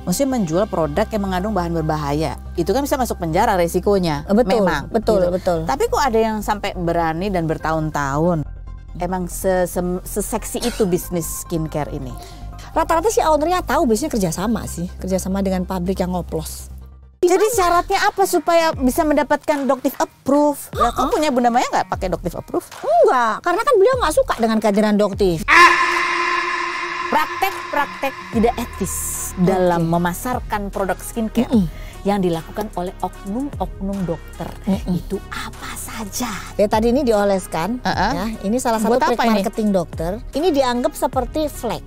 Maksudnya menjual produk yang mengandung bahan berbahaya. Itu kan bisa masuk penjara resikonya. Betul, memang. betul, gitu. betul. Tapi kok ada yang sampai berani dan bertahun-tahun. Emang seseksi itu bisnis skincare ini? Rata-rata sih ownernya tahu biasanya kerjasama sih. Kerjasama dengan pabrik yang ngoplos. Jadi syaratnya apa supaya bisa mendapatkan Doctive Approve? Nah, kamu punya Bunda Maya nggak pakai Doctive Approve? Enggak, karena kan beliau nggak suka dengan kehadiran Doctive. Praktek-praktek tidak etis dalam memasarkan produk skincare yang dilakukan oleh oknum-oknum dokter. Itu apa saja? Ya tadi ini dioleskan, ya. Ini salah satu trik marketing dokter. Ini dianggap seperti flek.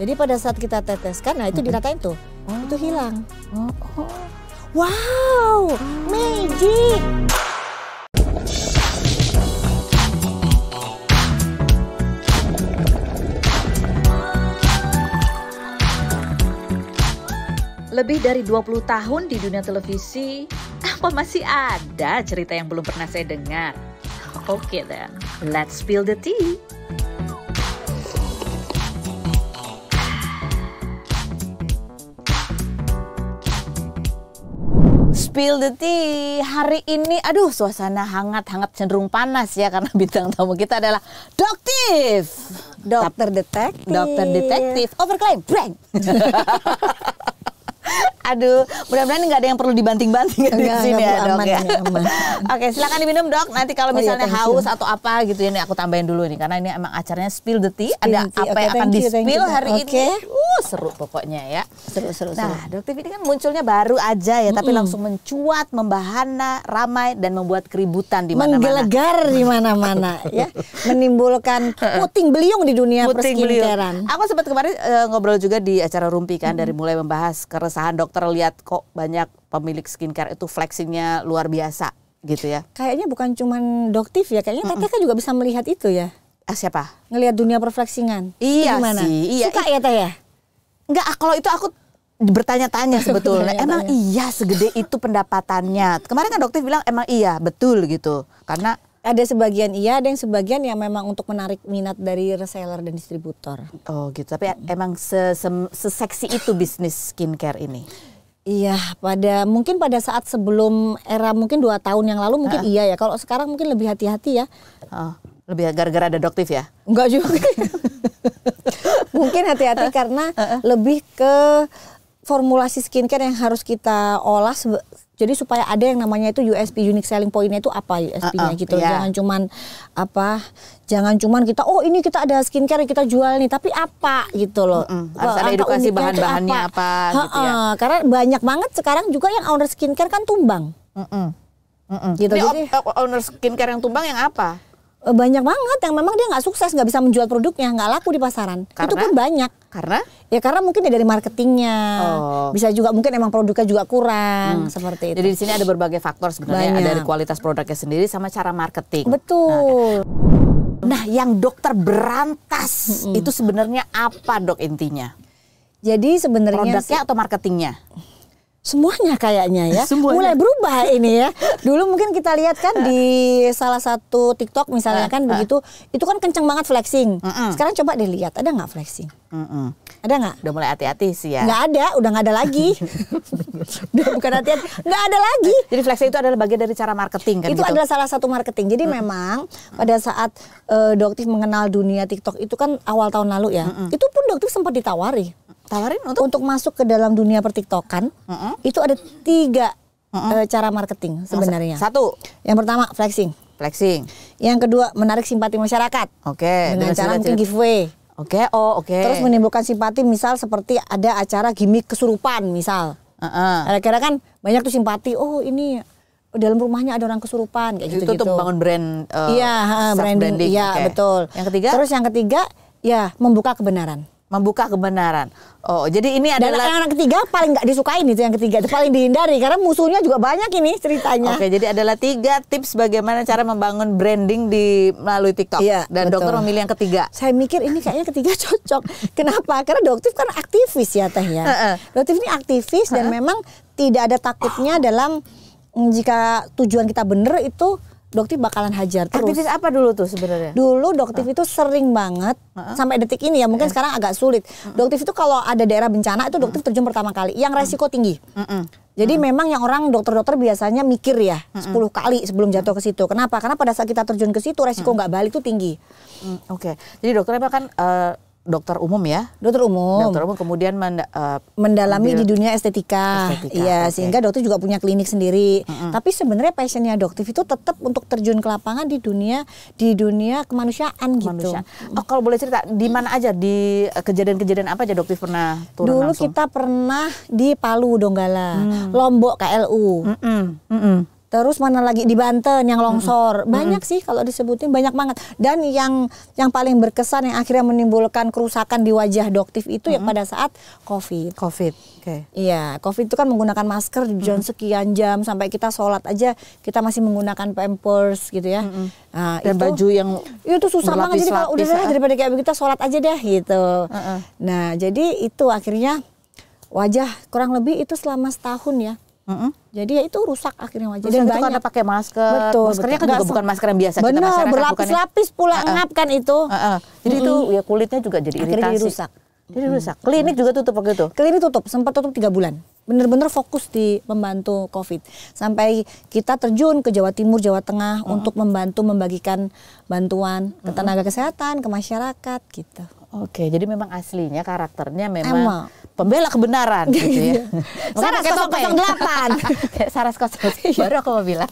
Jadi pada saat kita teteskan, nah itu diratain tuh, itu hilang. Wow, magic. Lebih dari 20 tahun di dunia televisi, apa masih ada cerita yang belum pernah saya dengar? Oke then, let's spill the tea. Spill the tea. Hari ini aduh suasana hangat-hangat cenderung panas ya karena bintang tamu kita adalah Doctive. Dokter detektif. Dokter detektif. Overclaim. Brang. Aduh, mudah-mudahan nggak ada yang perlu dibanting-banting di sini ya dok ya. Oke, silakan diminum dok. Nanti kalau misalnya haus atau apa gitu ya, nih aku tambahin dulu nih karena ini emang acaranya spill the tea. Ada apa yang akan di-spill hari ini? Seru pokoknya ya. Seru. Nah, Doktif ini kan munculnya baru aja ya, tapi langsung mencuat, membahana, ramai dan membuat keributan di mana-mana. Menggelegar di mana-mana ya, menimbulkan puting beliung di dunia perskincarean. Aku sempat kemarin ngobrol juga di acara Rumpi kan, dari mulai membahas keresahan dokter lihat kok banyak pemilik skincare itu flexingnya luar biasa gitu ya. Kayaknya bukan cuman Doktif ya, kayaknya Teteh kan juga bisa melihat itu ya. Siapa? Ngelihat dunia perflexingan. Iya sih. Iya. Suka ya Teh ya? Enggak, kalau itu aku bertanya-tanya sebetulnya. Emang iya segede itu pendapatannya. Kemarin kan Doktif bilang emang iya betul gitu. Karena ada sebagian iya, ada yang sebagian yang memang untuk menarik minat dari reseller dan distributor. Oh gitu, tapi emang seseksi itu bisnis skincare ini? Iya, mungkin pada saat sebelum era mungkin 2 tahun yang lalu mungkin iya ya. Kalau sekarang mungkin lebih hati-hati ya. Oh, lebih gara-gara ada Doktif ya? Enggak juga. Mungkin hati-hati karena lebih ke formulasi skincare yang harus kita olah jadi supaya ada yang namanya itu USP, unique selling point-nya itu apa USP-nya gitu. Jangan cuman kita ini kita ada skincare yang kita jual nih, tapi apa gitu loh. Harus ada edukasi bahan-bahannya apa gitu ya. Karena banyak banget sekarang juga yang owner skincare kan tumbang. Gitu. Jadi owner skincare yang tumbang yang apa? Banyak banget yang memang dia nggak sukses, nggak bisa menjual produknya, nggak laku di pasaran. Karena? Itu pun banyak. Karena? Ya karena mungkin dari marketingnya, bisa juga mungkin emang produknya juga kurang seperti itu. Jadi di sini ada berbagai faktor sebenarnya, dari kualitas produknya sendiri sama cara marketing. Betul. Nah, yang dokter berantas itu sebenarnya apa dok intinya? Jadi sebenarnya produknya atau marketingnya? Semuanya kayaknya ya. Semuanya. Mulai berubah ini ya. Dulu mungkin kita lihat kan di salah satu TikTok misalnya kan begitu, itu kan kenceng banget flexing. Sekarang coba dilihat ada nggak flexing? Ada nggak? Udah mulai hati-hati sih ya. Nggak ada, udah nggak ada lagi. Udah bukan hati-hati, nggak ada lagi. Jadi flexing itu adalah bagian dari cara marketing kan? Itu gitu? adalah salah satu marketing. Jadi memang pada saat Doktif mengenal dunia TikTok itu kan awal tahun lalu ya. Itu pun Doktif sempat ditawarin untuk masuk ke dalam dunia pertiktokan. Itu ada 3 cara marketing sebenarnya. Satu, yang pertama flexing. Yang kedua menarik simpati masyarakat. Dengan cara mungkin giveaway. Terus menimbulkan simpati, misal seperti ada acara gimmick kesurupan misal. Kira-kira kan banyak tuh simpati. Oh ini dalam rumahnya ada orang kesurupan kayak gitu. Itu tuh bangun brand. Branding. Iya betul. Yang ketiga? Terus yang ketiga ya membuka kebenaran. Oh, jadi ini adalah yang ketiga paling nggak disukain, itu yang ketiga itu paling dihindari karena musuhnya juga banyak ini ceritanya. Oke, jadi adalah 3 tips bagaimana cara membangun branding melalui TikTok. Dan betul. Dokter memilih yang ketiga. Saya mikir ini kayaknya ketiga cocok. Kenapa? Karena Doktif kan aktivis ya Teh ya. Doktif ini aktivis dan memang tidak ada takutnya dalam jika tujuan kita benar itu Doktif bakalan hajar terus. Aktivis apa dulu tuh sebenarnya? Dulu Doktif itu sering banget sampai detik ini ya, mungkin sekarang agak sulit. Doktif itu kalau ada daerah bencana itu Doktif terjun pertama kali, yang resiko tinggi. Jadi memang yang orang dokter-dokter biasanya mikir ya 10 kali sebelum jatuh ke situ. Kenapa? Karena pada saat kita terjun ke situ resiko nggak balik itu tinggi. Oke. Jadi dokternya kan dokter umum ya? Dokter umum. Dokter umum kemudian mendalami di dunia estetika. Iya, sehingga dokter juga punya klinik sendiri. Tapi sebenarnya passionnya Doktif itu tetap untuk terjun ke lapangan di dunia kemanusiaan gitu. Oh, kalau boleh cerita di mana aja, di kejadian-kejadian apa aja Doktif pernah turun Dulu langsung? kita pernah di Palu Donggala, Lombok KLU. Terus mana lagi di Banten yang longsor. Banyak sih kalau disebutin, banyak banget. Dan yang paling berkesan yang akhirnya menimbulkan kerusakan di wajah Doktif itu ya pada saat COVID. Oke. Iya, COVID itu kan menggunakan masker di sekian jam, sampai kita sholat aja kita masih menggunakan pampers gitu ya. Nah, dan itu, baju yang itu susah banget. Jadi kalau udah daripada kayak begitu sholat aja deh gitu. Nah, jadi itu akhirnya wajah kurang lebih itu selama setahun ya. Jadi ya itu rusak akhirnya wajah. Dan itu karena pakai masker. Betul, maskernya kan juga bukan masker yang biasa kita masyarakat. Benar, berlapis-lapis pula ngap kan itu. Jadi itu ya kulitnya juga jadi iritasi. Akhirnya rusak. Jadi rusak. Klinik juga tutup waktu itu? Klinik tutup, sempat tutup 3 bulan. Benar-benar fokus di membantu COVID. Sampai kita terjun ke Jawa Timur, Jawa Tengah untuk membantu membagikan bantuan ke tenaga kesehatan, ke masyarakat gitu. Oke, jadi memang aslinya karakternya memang pembela kebenaran gitu ya. Saras 008. Saras 008. Baru aku mau bilang.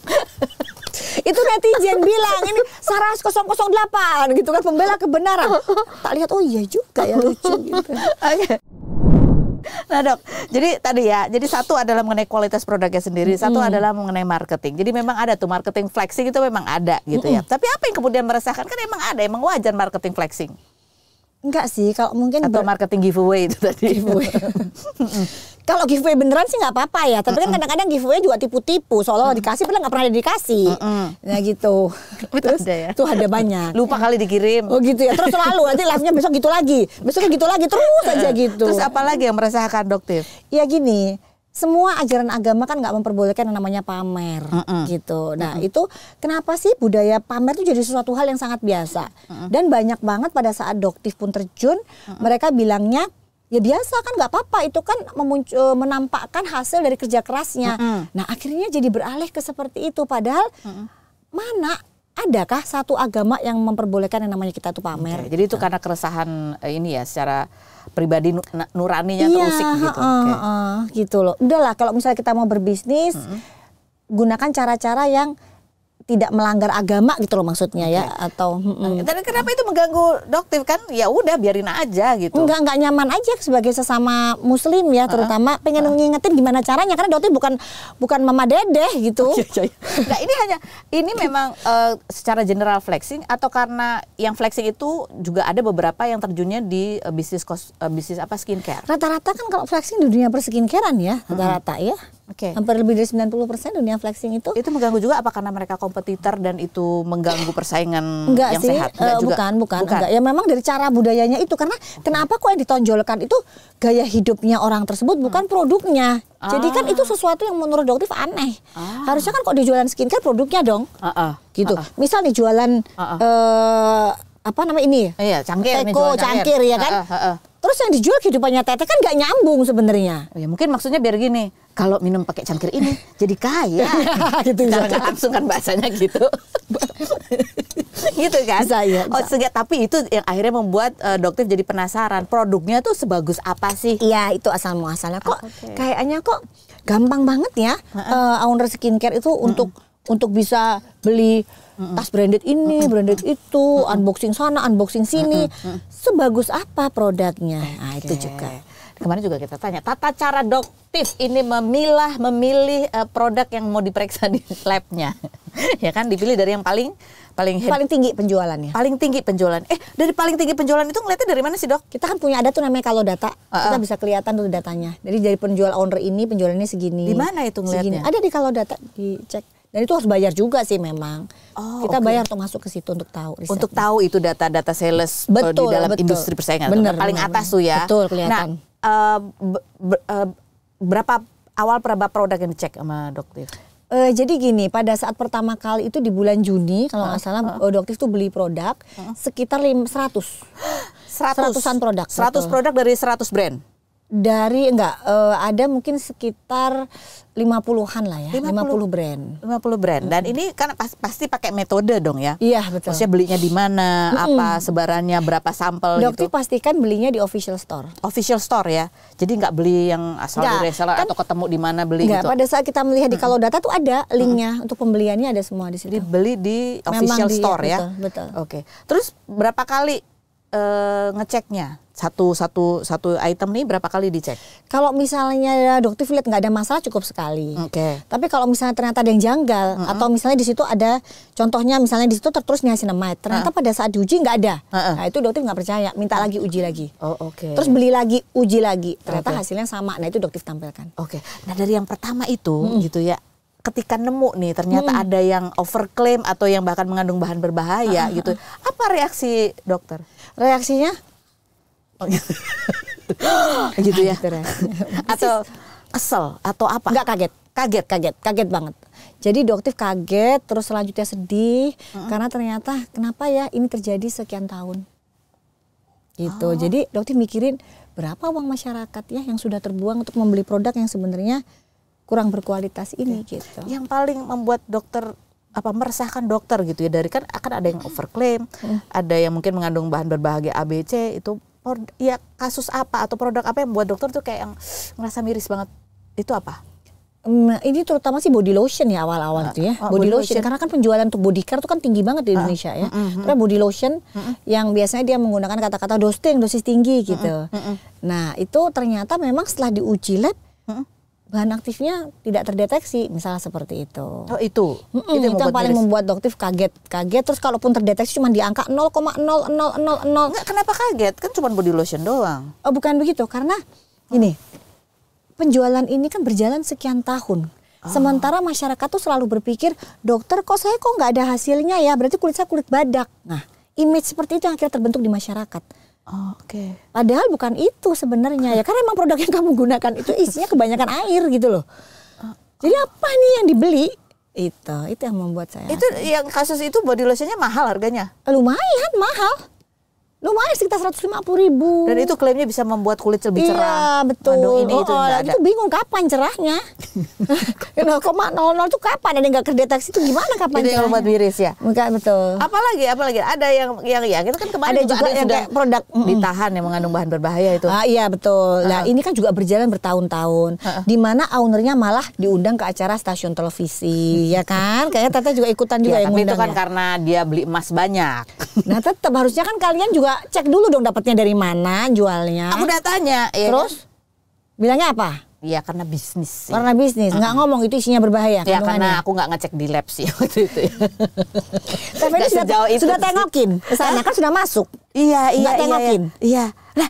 Itu netizen bilang ini Saras 008 gitu kan, pembela kebenaran. Tak lihat, oh iya juga ya, lucu gitu. Oke. Nah Dok, jadi tadi ya, jadi satu adalah mengenai kualitas produknya sendiri, satu adalah mengenai marketing. Jadi memang ada tuh marketing flexing itu memang ada gitu ya. Tapi apa yang kemudian meresahkan, kan emang ada, emang wajar marketing flexing. Enggak sih, kalau mungkin atau marketing giveaway itu tadi. Giveaway. Kalau giveaway beneran sih nggak apa-apa ya, tapi kan kadang-kadang giveaway juga tipu-tipu, seolah-olah dikasih padahal nggak pernah dikasih. Nah gitu. Terus ada ya? Tuh ada banyak. Lupa kali dikirim. Oh gitu ya. Terus selalu nanti live-nya besok gitu lagi, besoknya gitu lagi, terus aja gitu. Terus apa lagi yang meresahkan Doktif? Ya gini. Semua ajaran agama kan nggak memperbolehkan yang namanya pamer gitu. Nah itu kenapa sih budaya pamer itu jadi sesuatu hal yang sangat biasa. Dan banyak banget pada saat Doktif pun terjun, mereka bilangnya ya biasa kan, nggak apa-apa, itu kan menampakkan hasil dari kerja kerasnya. Nah akhirnya jadi beralih ke seperti itu. Padahal mana adakah satu agama yang memperbolehkan yang namanya kita tuh pamer? Jadi itu karena keresahan ini ya, secara pribadi nuraninya terusik gitu. Gitu loh. Udahlah kalau misalnya kita mau berbisnis, gunakan cara-cara yang tidak melanggar agama gitu loh maksudnya ya, atau dan kenapa itu mengganggu Doktif? Kan ya udah biarin aja gitu. Enggak nyaman aja sebagai sesama muslim ya, terutama pengen ngingetin gimana caranya, karena Doktif bukan mama dedeh gitu. Nah ini memang secara general flexing, atau karena yang flexing itu juga ada beberapa yang terjunnya di bisnis apa, skincare. Rata-rata kan kalau flexing di dunia perskincarean ya, rata-rata ya. Hampir lebih dari 90% dunia flexing itu. Itu mengganggu juga apa karena mereka kompetitor dan itu mengganggu persaingan yang sih, sehat? Bukan. Enggak. Ya memang dari cara budayanya itu, karena kenapa kok yang ditonjolkan itu gaya hidupnya orang tersebut, bukan produknya. Jadi kan itu sesuatu yang menurut Doktif aneh. Harusnya kan kok dijualan skincare produknya dong. Gitu. Misal nih jualan apa namanya ini? Iya, cangkir. Teko, cangkir ya kan? Terus yang dijual kehidupannya Teteh kan gak nyambung sebenarnya. Ya mungkin maksudnya biar gini, kalau minum pakai cangkir ini jadi kaya. Gitu cara nggak langsung kan bahasanya gitu. Gitu kan? Bisa. Tapi itu yang akhirnya membuat Doktif jadi penasaran, produknya tuh sebagus apa sih? Iya, itu asal muasalnya kok. Kayaknya kok gampang banget ya owner skincare itu untuk bisa beli tas branded ini, branded itu, unboxing sana, unboxing sini. Sebagus apa produknya? Nah, itu juga. Kemarin juga kita tanya, tata cara Doktif ini memilih produk yang mau diperiksa di labnya. Ya kan, dipilih dari yang paling tinggi penjualannya. Paling tinggi penjualan. Dari paling tinggi penjualan itu ngeliatnya dari mana sih Dok? Kita kan punya ada tuh namanya kalau data. Kita bisa kelihatan tuh datanya. Jadi dari penjual owner ini penjualannya segini. Di mana itu ngeliatnya? Ada di kalau data, dicek. Dan itu harus bayar juga sih memang. Kita bayar untuk masuk ke situ untuk tahu risetnya. Untuk tahu itu data-data sales di dalam industri persaingan. Paling atas tuh ya. Betul, kelihatan. Nah, berapa produk yang dicek sama Doktif? Jadi gini, pada saat pertama kali itu di bulan Juni kalau nggak salah Doktif tuh beli produk sekitar 100-an produk. 100 produk dari 100 brand. Dari ada mungkin sekitar 50-an lah ya, 50 brand. 50 brand. Dan ini kan pasti pakai metode dong ya? Iya, betul. Maksudnya belinya di mana, apa sebarannya, berapa sampel Doktif gitu? pastikan belinya di official store. Official store ya? Jadi nggak beli yang asal di reseller atau ketemu di mana beli gitu? Pada saat kita melihat di Kalodata tuh ada linknya untuk pembeliannya, ada semua di situ. Dibeli di official store ya? Betul. Oke. Terus berapa kali ngeceknya? Satu item nih berapa kali dicek? Kalau misalnya Doktif lihat nggak ada masalah cukup sekali. Oke. Tapi kalau misalnya ternyata ada yang janggal atau misalnya di situ ada contohnya misalnya di situ tertulis niacinamide, ternyata pada saat diuji nggak ada. Nah itu Doktif nggak percaya, minta lagi uji lagi. Oh oke. Terus beli lagi, uji lagi, ternyata hasilnya sama. Nah itu Doktif tampilkan. Oke. Nah dari yang pertama itu gitu ya. Ketika nemu nih ternyata ada yang overclaim atau yang bahkan mengandung bahan berbahaya gitu. Apa reaksi dokter? Reaksinya? Gitu ya. Atau kesel atau apa? Enggak, kaget banget. Jadi Doktif kaget, terus selanjutnya sedih karena ternyata kenapa ya ini terjadi sekian tahun. Gitu. Jadi Doktif mikirin berapa uang masyarakat ya yang sudah terbuang untuk membeli produk yang sebenarnya kurang berkualitas ini gitu. Yang paling membuat dokter meresahkan dokter gitu ya, dari kan akan ada yang overclaim, ada yang mungkin mengandung bahan berbahaya ABC, itu ya kasus apa atau produk apa yang membuat dokter tuh kayak yang ngerasa miris banget, itu apa? Ini terutama sih body lotion ya awal-awal itu ya, body lotion karena kan penjualan untuk body care itu kan tinggi banget di Indonesia ya. Terus body lotion yang biasanya dia menggunakan kata-kata dosis tinggi gitu. Nah itu ternyata memang setelah diuji lab bahan aktifnya tidak terdeteksi, misalnya seperti itu. Oh itu yang paling membuat Doktif kaget. Terus kalaupun terdeteksi cuma di angka 0,0000. Kenapa kaget? Kan cuma body lotion doang. Oh bukan begitu, karena ini penjualan ini kan berjalan sekian tahun. Sementara masyarakat tuh selalu berpikir, dokter kok saya nggak ada hasilnya ya, berarti kulit saya kulit badak. Nah, image seperti itu yang akhirnya terbentuk di masyarakat. Oke. Padahal bukan itu sebenarnya ya, karena emang produk yang kamu gunakan itu isinya kebanyakan air gitu loh. Jadi apa nih yang dibeli? Itu yang membuat saya. Itu yang kasus itu body lotionnya mahal harganya? Lumayan mahal. Lumayan sekitar 150.000. Dan itu klaimnya bisa membuat kulit lebih cerah. Iya betul. Ini itu ada. Itu bingung kapan cerahnya. 0,00 itu kapan? Ada nggak terdeteksi itu gimana kapan? Itu yang membuat miris ya. Enggak betul. Apalagi ada yang ya itu kan kemarin ada juga yang sudah kayak produk ditahan yang mengandung bahan berbahaya itu. Iya betul. Nah ini kan juga berjalan bertahun-tahun. Di mana ownernya malah diundang ke acara stasiun televisi, ya kan? Kayaknya Tata juga ikutan juga yang tapi ngundang. Tapi itu kan karena dia beli emas banyak. Nah tetap harusnya kan kalian juga cek dulu dong dapatnya dari mana jualnya. Aku udah tanya. Terus bilangnya apa? Iya karena bisnis sih. Karena bisnis, nggak ngomong itu isinya berbahaya. Ya karena aku nggak ngecek di lab sih waktu itu. Tapi ini sudah tengokin, kesana kan sudah masuk. Iya. Tengokin. Iya. Nah,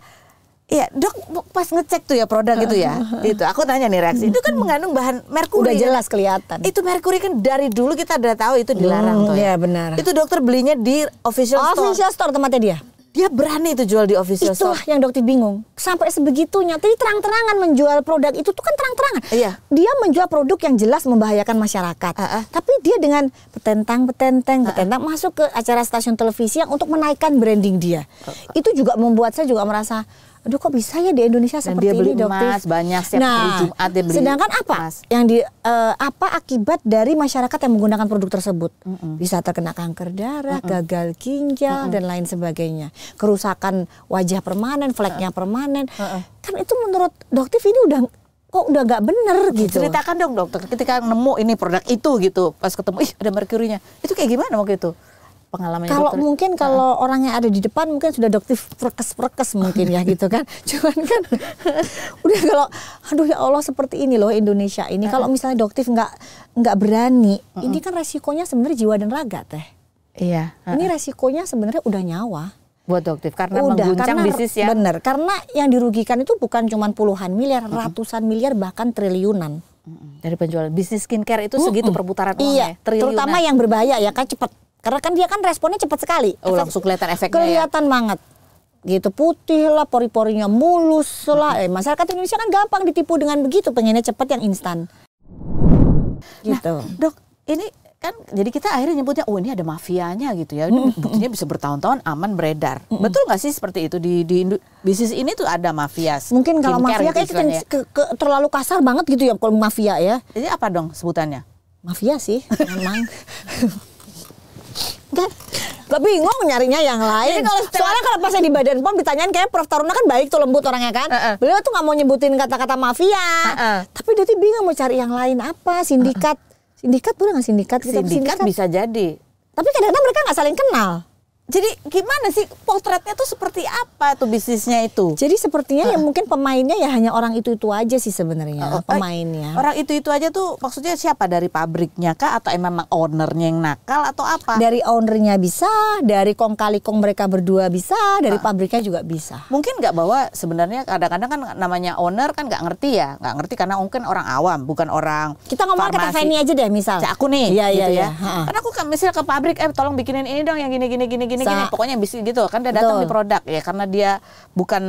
iya dok pas ngecek tuh ya produk itu ya. Itu aku tanya nih reaksi. Itu kan mengandung bahan merkuri. Udah jelas kelihatan. Itu merkuri kan dari dulu kita udah tahu itu dilarang tuh. Iya benar. Itu dokter belinya di official store. Official store tempatnya dia. Dia berani itu jual di official store. Itulah yang Dokter bingung. Sampai sebegitunya. Tadi terang-terangan menjual produk itu tuh kan terang-terangan. Iya. Dia menjual produk yang jelas membahayakan masyarakat. Tapi dia dengan petentang masuk ke acara stasiun televisi yang untuk menaikkan branding dia. Itu juga membuat saya juga merasa, aduh kok bisa ya di Indonesia dan seperti dia beli ini Dokter. Emas banyak setiap hari Jumat dia beli. Sedangkan apa emas. yang apa akibat dari masyarakat yang menggunakan produk tersebut? Bisa terkena kanker darah, gagal ginjal dan lain sebagainya. Kerusakan wajah permanen, fleknya permanen. Kan itu menurut Dokter ini udah nggak bener gitu. Ceritakan dong dokter ketika nemu ini produk itu gitu. Pas ketemu ada merkurinya. Itu kayak gimana waktu itu? Pengalaman kalau mungkin kalau orang yang ada di depan mungkin sudah Dokter perkes mungkin ya gitu kan. Cuman kan udah kalau aduh ya Allah seperti ini loh Indonesia ini. Kalau misalnya Dokter nggak berani, ini kan resikonya sebenarnya jiwa dan raga teh. Iya. Ini resikonya sebenarnya udah nyawa. Buat Dokter karena mengguncang bisnis ya. Bener, karena yang dirugikan itu bukan cuma puluhan miliar, ratusan miliar bahkan triliunan. Dari penjualan bisnis skincare itu segitu perputaran uangnya. Iya, terutama yang berbahaya ya kan cepat. Karena kan dia kan responnya cepat sekali. Langsung kelihatan efeknya. Kelihatan banget. Gitu putih lah, pori-porinya mulus lah. Masyarakat Indonesia kan gampang ditipu dengan begitu, pengennya cepat yang instan. Gitu. Nah, Dok, ini kan jadi kita akhirnya nyebutnya oh ini ada mafianya gitu ya. Ini buktinya bisa bertahun-tahun aman beredar. Betul nggak sih seperti itu di bisnis ini tuh ada mafia? Mungkin kalau mafia kayak terlalu kasar banget gitu ya kalau mafia ya. Jadi apa dong sebutannya? Mafia sih memang. Gak bingung nyarinya yang lain. Soalnya kalau pas di Badan POM ditanyain kayak Prof Taruna kan baik tuh, lembut orangnya kan. Beliau tuh gak mau nyebutin kata-kata mafia. Tapi dia tuh bingung mau cari yang lain apa, sindikat. Sindikat boleh nggak sindikat? Sindikat bisa jadi. Tapi kadang-kadang mereka nggak saling kenal. Jadi gimana sih potretnya tuh seperti apa tuh bisnisnya itu? Jadi sepertinya ya mungkin pemainnya ya hanya orang itu aja sih sebenarnya pemainnya. Orang itu aja tuh maksudnya siapa, dari pabriknya kah atau memang ownernya yang nakal atau apa? Dari ownernya bisa, dari kong kali kong mereka berdua bisa, dari pabriknya juga bisa. Mungkin nggak bahwa sebenarnya kadang-kadang kan namanya owner kan nggak ngerti ya, nggak ngerti karena mungkin orang awam bukan orang. Kita ngomong ke Fanny aja deh misal. Aku nih, iya, gitu iya, ya. Karena aku kan misal ke pabrik, tolong bikinin ini dong yang gini. Pokoknya bisa gitu kan dia datang di produk ya karena dia bukan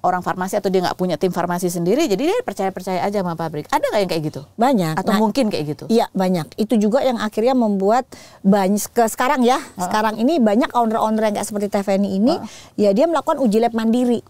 orang farmasi atau dia nggak punya tim farmasi sendiri, jadi dia percaya aja sama pabrik. Ada nggak yang kayak gitu? Banyak. Atau mungkin kayak gitu? Iya banyak. Itu juga yang akhirnya membuat banyak sekarang ya. Sekarang ini banyak owner-owner yang nggak seperti Tefeni ini, ya dia melakukan uji lab mandiri.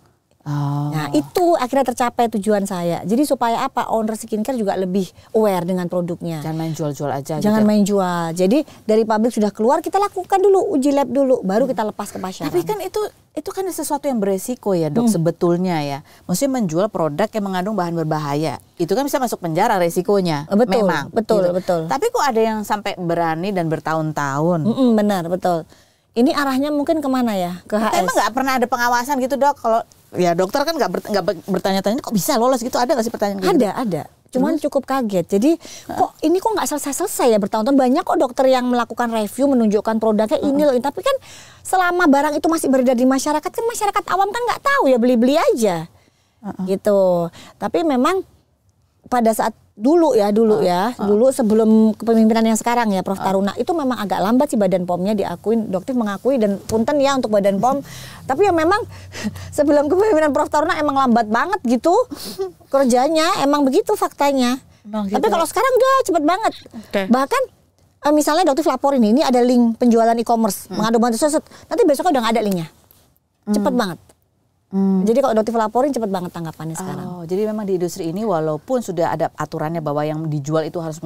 Nah itu akhirnya tercapai tujuan saya. Jadi supaya apa, owner skincare juga lebih aware dengan produknya. Jangan main jual-jual aja. Jangan main jual. Jadi dari pabrik sudah keluar, kita lakukan dulu uji lab dulu, baru kita lepas ke pasaran. Tapi kan itu kan sesuatu yang beresiko ya dok sebetulnya ya. Maksudnya menjual produk yang mengandung bahan berbahaya. Itu kan bisa masuk penjara resikonya. Betul, memang. Betul, gitu. betul. Tapi kok ada yang sampai berani dan bertahun-tahun? Benar, betul. Ini arahnya mungkin kemana ya? Ke HS. Emang nggak pernah ada pengawasan gitu dok? Kalau ya dokter kan nggak bertanya-tanya kok bisa lolos gitu, ada nggak sih pertanyaan gitu? Ada. Cuman cukup kaget. Jadi kok ini kok nggak selesai ya bertahun-tahun. Banyak kok dokter yang melakukan review menunjukkan produknya ini loh. Tapi kan selama barang itu masih beredar di masyarakat, kan masyarakat awam kan nggak tahu ya, beli-beli aja. Gitu. Tapi memang pada saat dulu sebelum kepemimpinan yang sekarang ya Prof Taruna, itu memang agak lambat sih Badan POM-nya diakuin, dokter mengakui, dan punten ya untuk Badan POM. Tapi ya memang sebelum kepemimpinan Prof Taruna emang lambat banget gitu kerjanya, emang begitu faktanya. Gitu. Tapi kalau sekarang udah cepet banget. Bahkan misalnya dokter laporin ini ada link penjualan e-commerce mengadu bantu seset, nanti besoknya udah nggak ada linknya, cepet banget. Jadi kalau dokter laporin cepet banget tanggapannya sekarang. Oh, jadi memang di industri ini walaupun sudah ada aturannya bahwa yang dijual itu harus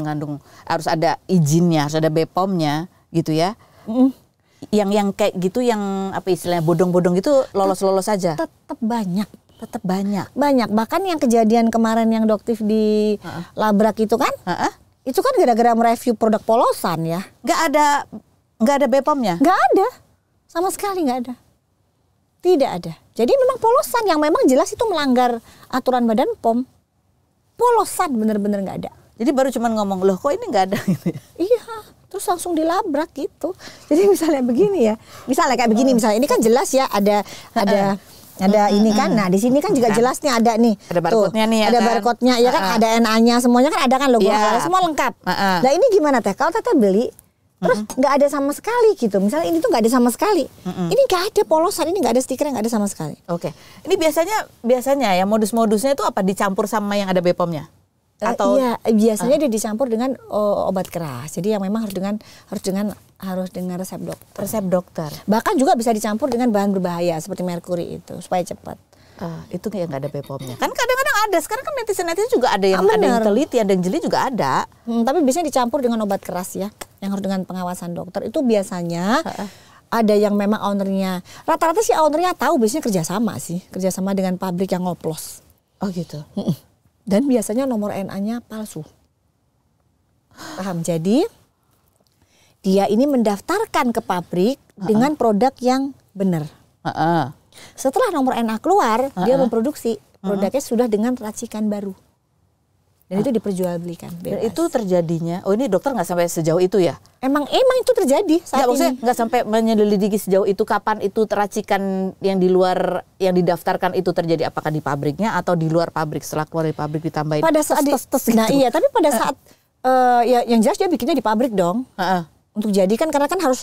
harus ada izinnya, harus ada BPOM-nya gitu ya. Yang kayak gitu, yang apa istilahnya bodong-bodong gitu lolos-lolos saja. Tetap banyak. Banyak. Bahkan yang kejadian kemarin yang dokter di Labrak itu kan, itu kan gara-gara mereview produk polosan ya. Nggak ada BPOM-nya? Nggak ada, sama sekali nggak ada. Tidak ada. Jadi memang polosan yang memang jelas itu melanggar aturan Badan POM. Polosan bener-bener nggak ada. Jadi baru cuman ngomong, loh kok ini nggak ada gitu ya? Iya, terus langsung dilabrak gitu. Jadi misalnya begini ya, misalnya kayak begini, misalnya ini kan jelas ya ada ini kan. Nah di sini kan juga jelasnya ada nih. Ada barcode-nya nih ya. Ada barcode-nya ya kan, ada NA-nya, semuanya kan ada kan logo, semua lengkap. Nah ini gimana teh? Kalau teteh beli terus nggak ada sama sekali gitu. Misalnya ini tuh nggak ada sama sekali. Ini nggak ada polosan, ini nggak ada stiker, nggak ada sama sekali. Oke. Ini biasanya ya modus-modusnya itu apa, dicampur sama yang ada BPOM-nya? Atau iya, biasanya dia dicampur dengan obat keras. Jadi yang memang harus dengan resep dokter. Bahkan juga bisa dicampur dengan bahan berbahaya seperti merkuri itu supaya cepat. Itu yang nggak ada BPOM-nya. Kan kadang-kadang ada. Sekarang kan netizen juga ada yang teliti, ada yang jeli juga ada. Tapi biasanya dicampur dengan obat keras ya, yang harus dengan pengawasan dokter. Itu biasanya ada yang memang ownernya. Rata-rata sih ownernya tahu, biasanya kerjasama dengan pabrik yang ngoplos. Oh gitu. Dan biasanya nomor NA-nya palsu. Paham? Jadi dia ini mendaftarkan ke pabrik dengan produk yang benar. Setelah nomor NA keluar, dia memproduksi produknya sudah dengan racikan baru. Dan itu diperjualbelikan bebas. Dan itu terjadinya, ini dokter nggak sampai sejauh itu ya? Emang itu terjadi saat ini. Nggak sampai menyelidiki sejauh itu, kapan itu racikan yang di luar, yang didaftarkan itu terjadi, apakah di pabriknya atau di luar pabrik, setelah keluar dari pabrik ditambahin pada saat gitu. Nah iya, tapi pada saat ya yang jelas dia bikinnya di pabrik dong. Untuk jadi kan, karena kan harus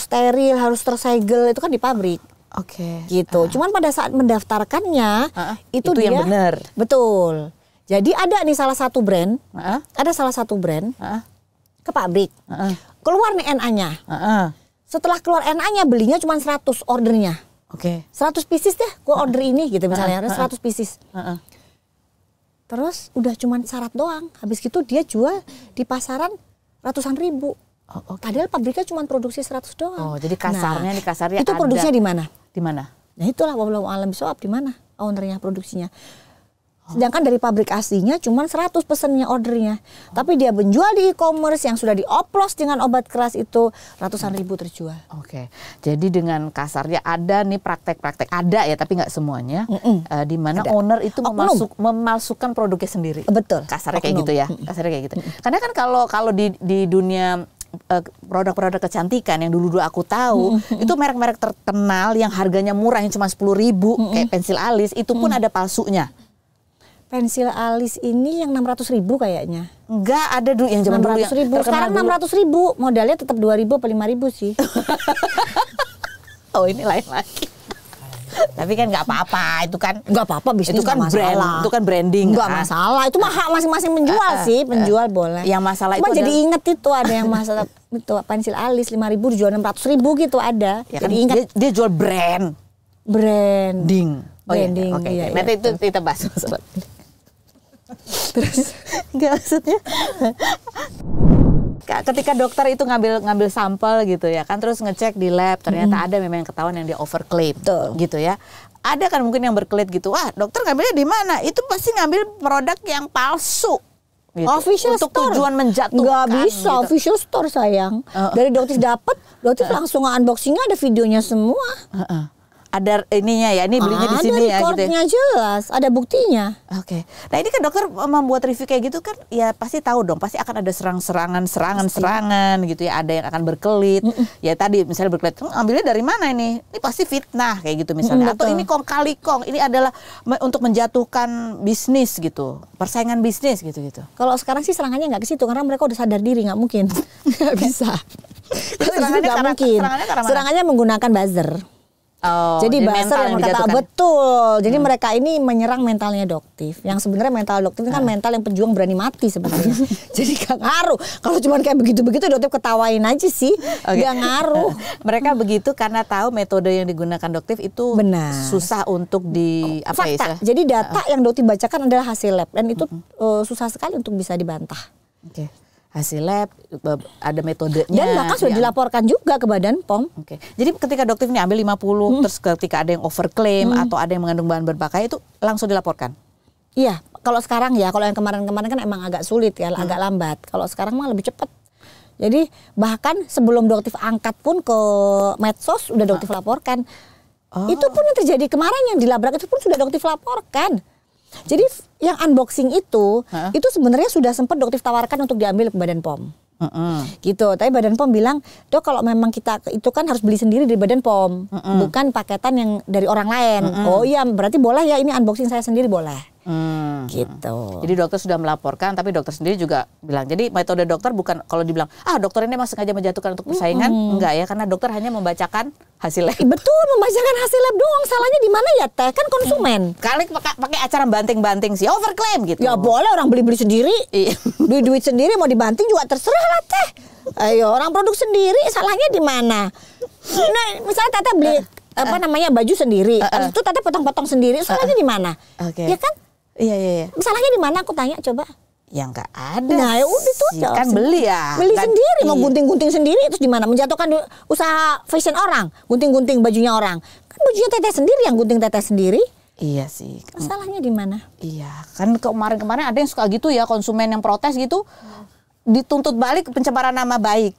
steril, harus tersegel, itu kan di pabrik. Oke. Gitu. Cuman pada saat mendaftarkannya itu dia, yang benar. Betul. Jadi ada nih salah satu brand, ke pabrik, keluar nih NA-nya. Setelah keluar NA-nya belinya cuma 100 ordernya. 100 pieces deh, gue order ini gitu misalnya, 100 pieces. Terus udah cuma syarat doang, habis gitu dia jual di pasaran ratusan ribu. Padahal pabriknya cuma produksi 100 doang. Jadi kasarnya di kasarnya itu produksinya di mana? Di mana? Nah itulah wallahu alam bisawab, di mana ownernya produksinya. Sedangkan dari pabrik aslinya cuma 100 pesennya ordernya. Tapi dia menjual di e-commerce yang sudah dioplos dengan obat keras itu ratusan ribu terjual. Jadi dengan kasarnya ada nih praktek-praktek, ada ya tapi nggak semuanya. Di mana owner itu memalsukan produknya sendiri. Betul. Kasarnya kayak gitu ya. Kasarnya kayak gitu. Karena kan kalau di dunia produk-produk kecantikan yang dulu aku tahu itu merek-merek terkenal yang harganya murah yang cuma 10.000 kayak pensil alis itu pun ada palsunya. Pensil alis ini yang 600.000 kayaknya. Enggak, ada dulu yang zaman dulu yang terkenal. Sekarang 600.000, modalnya tetap 2.000 atau 5.000 sih. Ini lain lagi. Tapi kan nggak apa-apa, itu kan nggak apa-apa, bisnis itu kan brand, itu kan branding. Nggak masalah, itu mah hak masing-masing penjual sih, penjual boleh. Yang masalah cuma itu jadi inget itu ada yang masalah itu pensil alis 5.000 dijual 600.000 gitu ada. Ya jadi kan, ingat dia jual branding. Branding. Iya. Nanti itu kita bahas. Terus nggak maksudnya ketika dokter itu ngambil sampel gitu ya kan, terus ngecek di lab ternyata ada memang yang ketahuan yang dia overclaim gitu ya. Ada kan mungkin yang berkelit gitu, wah dokter ngambilnya di mana? Itu pasti ngambil produk yang palsu. Gitu. Official untuk store. Tujuan menjatuhkan. Nggak bisa gitu. Official store sayang. Dari dokter dapat, dokter langsung unboxingnya ada videonya semua. Ada ininya ya, ini belinya di sini ya gitu. Ada recordnya jelas, ada buktinya. Nah ini kan dokter membuat review kayak gitu kan, ya pasti tahu dong, pasti akan ada serangan gitu ya, ada yang akan berkelit. Ya tadi misalnya berkelit, ambilnya dari mana ini? Ini pasti fitnah kayak gitu misalnya. Atau ini kong kali kong, ini adalah untuk menjatuhkan bisnis gitu, persaingan bisnis gitu. Kalau sekarang sih serangannya nggak ke situ, karena mereka udah sadar diri, nggak mungkin, nggak bisa. Serangannya menggunakan buzzer. Jadi buzzer yang berkata betul. Jadi mereka ini menyerang mentalnya doktif. Yang sebenarnya mental doktif itu kan mental yang pejuang berani mati sebenarnya. Jadi gak ngaruh. Kalau cuma kayak begitu-begitu doktif ketawain aja sih. Gak ngaruh. Mereka begitu karena tahu metode yang digunakan doktif itu susah untuk fakta. Jadi data yang doktif bacakan adalah hasil lab dan itu susah sekali untuk bisa dibantah. Hasil lab, ada metodenya. Dan bahkan sudah dilaporkan juga ke Badan POM. Jadi ketika dokter ini ambil 50, terus ketika ada yang overclaim atau ada yang mengandung bahan berbahaya itu langsung dilaporkan? Iya, kalau sekarang ya, kalau yang kemarin-kemarin kan emang agak sulit ya, agak lambat. Kalau sekarang mah lebih cepat. Jadi bahkan sebelum dokter angkat pun ke medsos, udah dokter laporkan. Itu pun yang terjadi kemarin yang dilabrak itu pun sudah dokter laporkan. Jadi yang unboxing itu sebenarnya sudah sempat dokter tawarkan untuk diambil ke Badan POM. Gitu, tapi Badan POM bilang, "Dok, kalau memang kita itu kan harus beli sendiri dari Badan POM, bukan paketan yang dari orang lain." Oh iya, berarti boleh ya, ini unboxing saya sendiri boleh. Gitu. Jadi dokter sudah melaporkan, tapi dokter sendiri juga bilang. Jadi metode dokter bukan kalau dibilang, dokter ini memang sengaja menjatuhkan untuk persaingan, enggak ya, karena dokter hanya membacakan hasil lab. Betul, membacakan hasil lab doang. Salahnya di mana ya, Teh? Kan konsumen. Kali pakai acara banting-banting sih, overclaim gitu. Ya boleh, orang beli-beli sendiri. Duit sendiri mau dibanting juga terserah lah, Teh. Ayo, orang produk sendiri, salahnya di mana? Nah, misalnya Tete beli baju sendiri, terus itu Tete potong-potong sendiri, salahnya di mana? Ya kan? Iya. Salahnya di mana, aku tanya coba. Ya nggak ada. Nah, ya udah tuh kan beli ya. Beli sendiri, mau gunting-gunting sendiri, terus di mana? Menjatuhkan usaha fashion orang, gunting-gunting bajunya orang. Kan bajunya Teteh sendiri yang gunting Teteh sendiri. Iya sih. Masalahnya di mana? Iya, kan kemarin-kemarin ada yang suka gitu ya, konsumen yang protes gitu, dituntut balik pencemaran nama baik.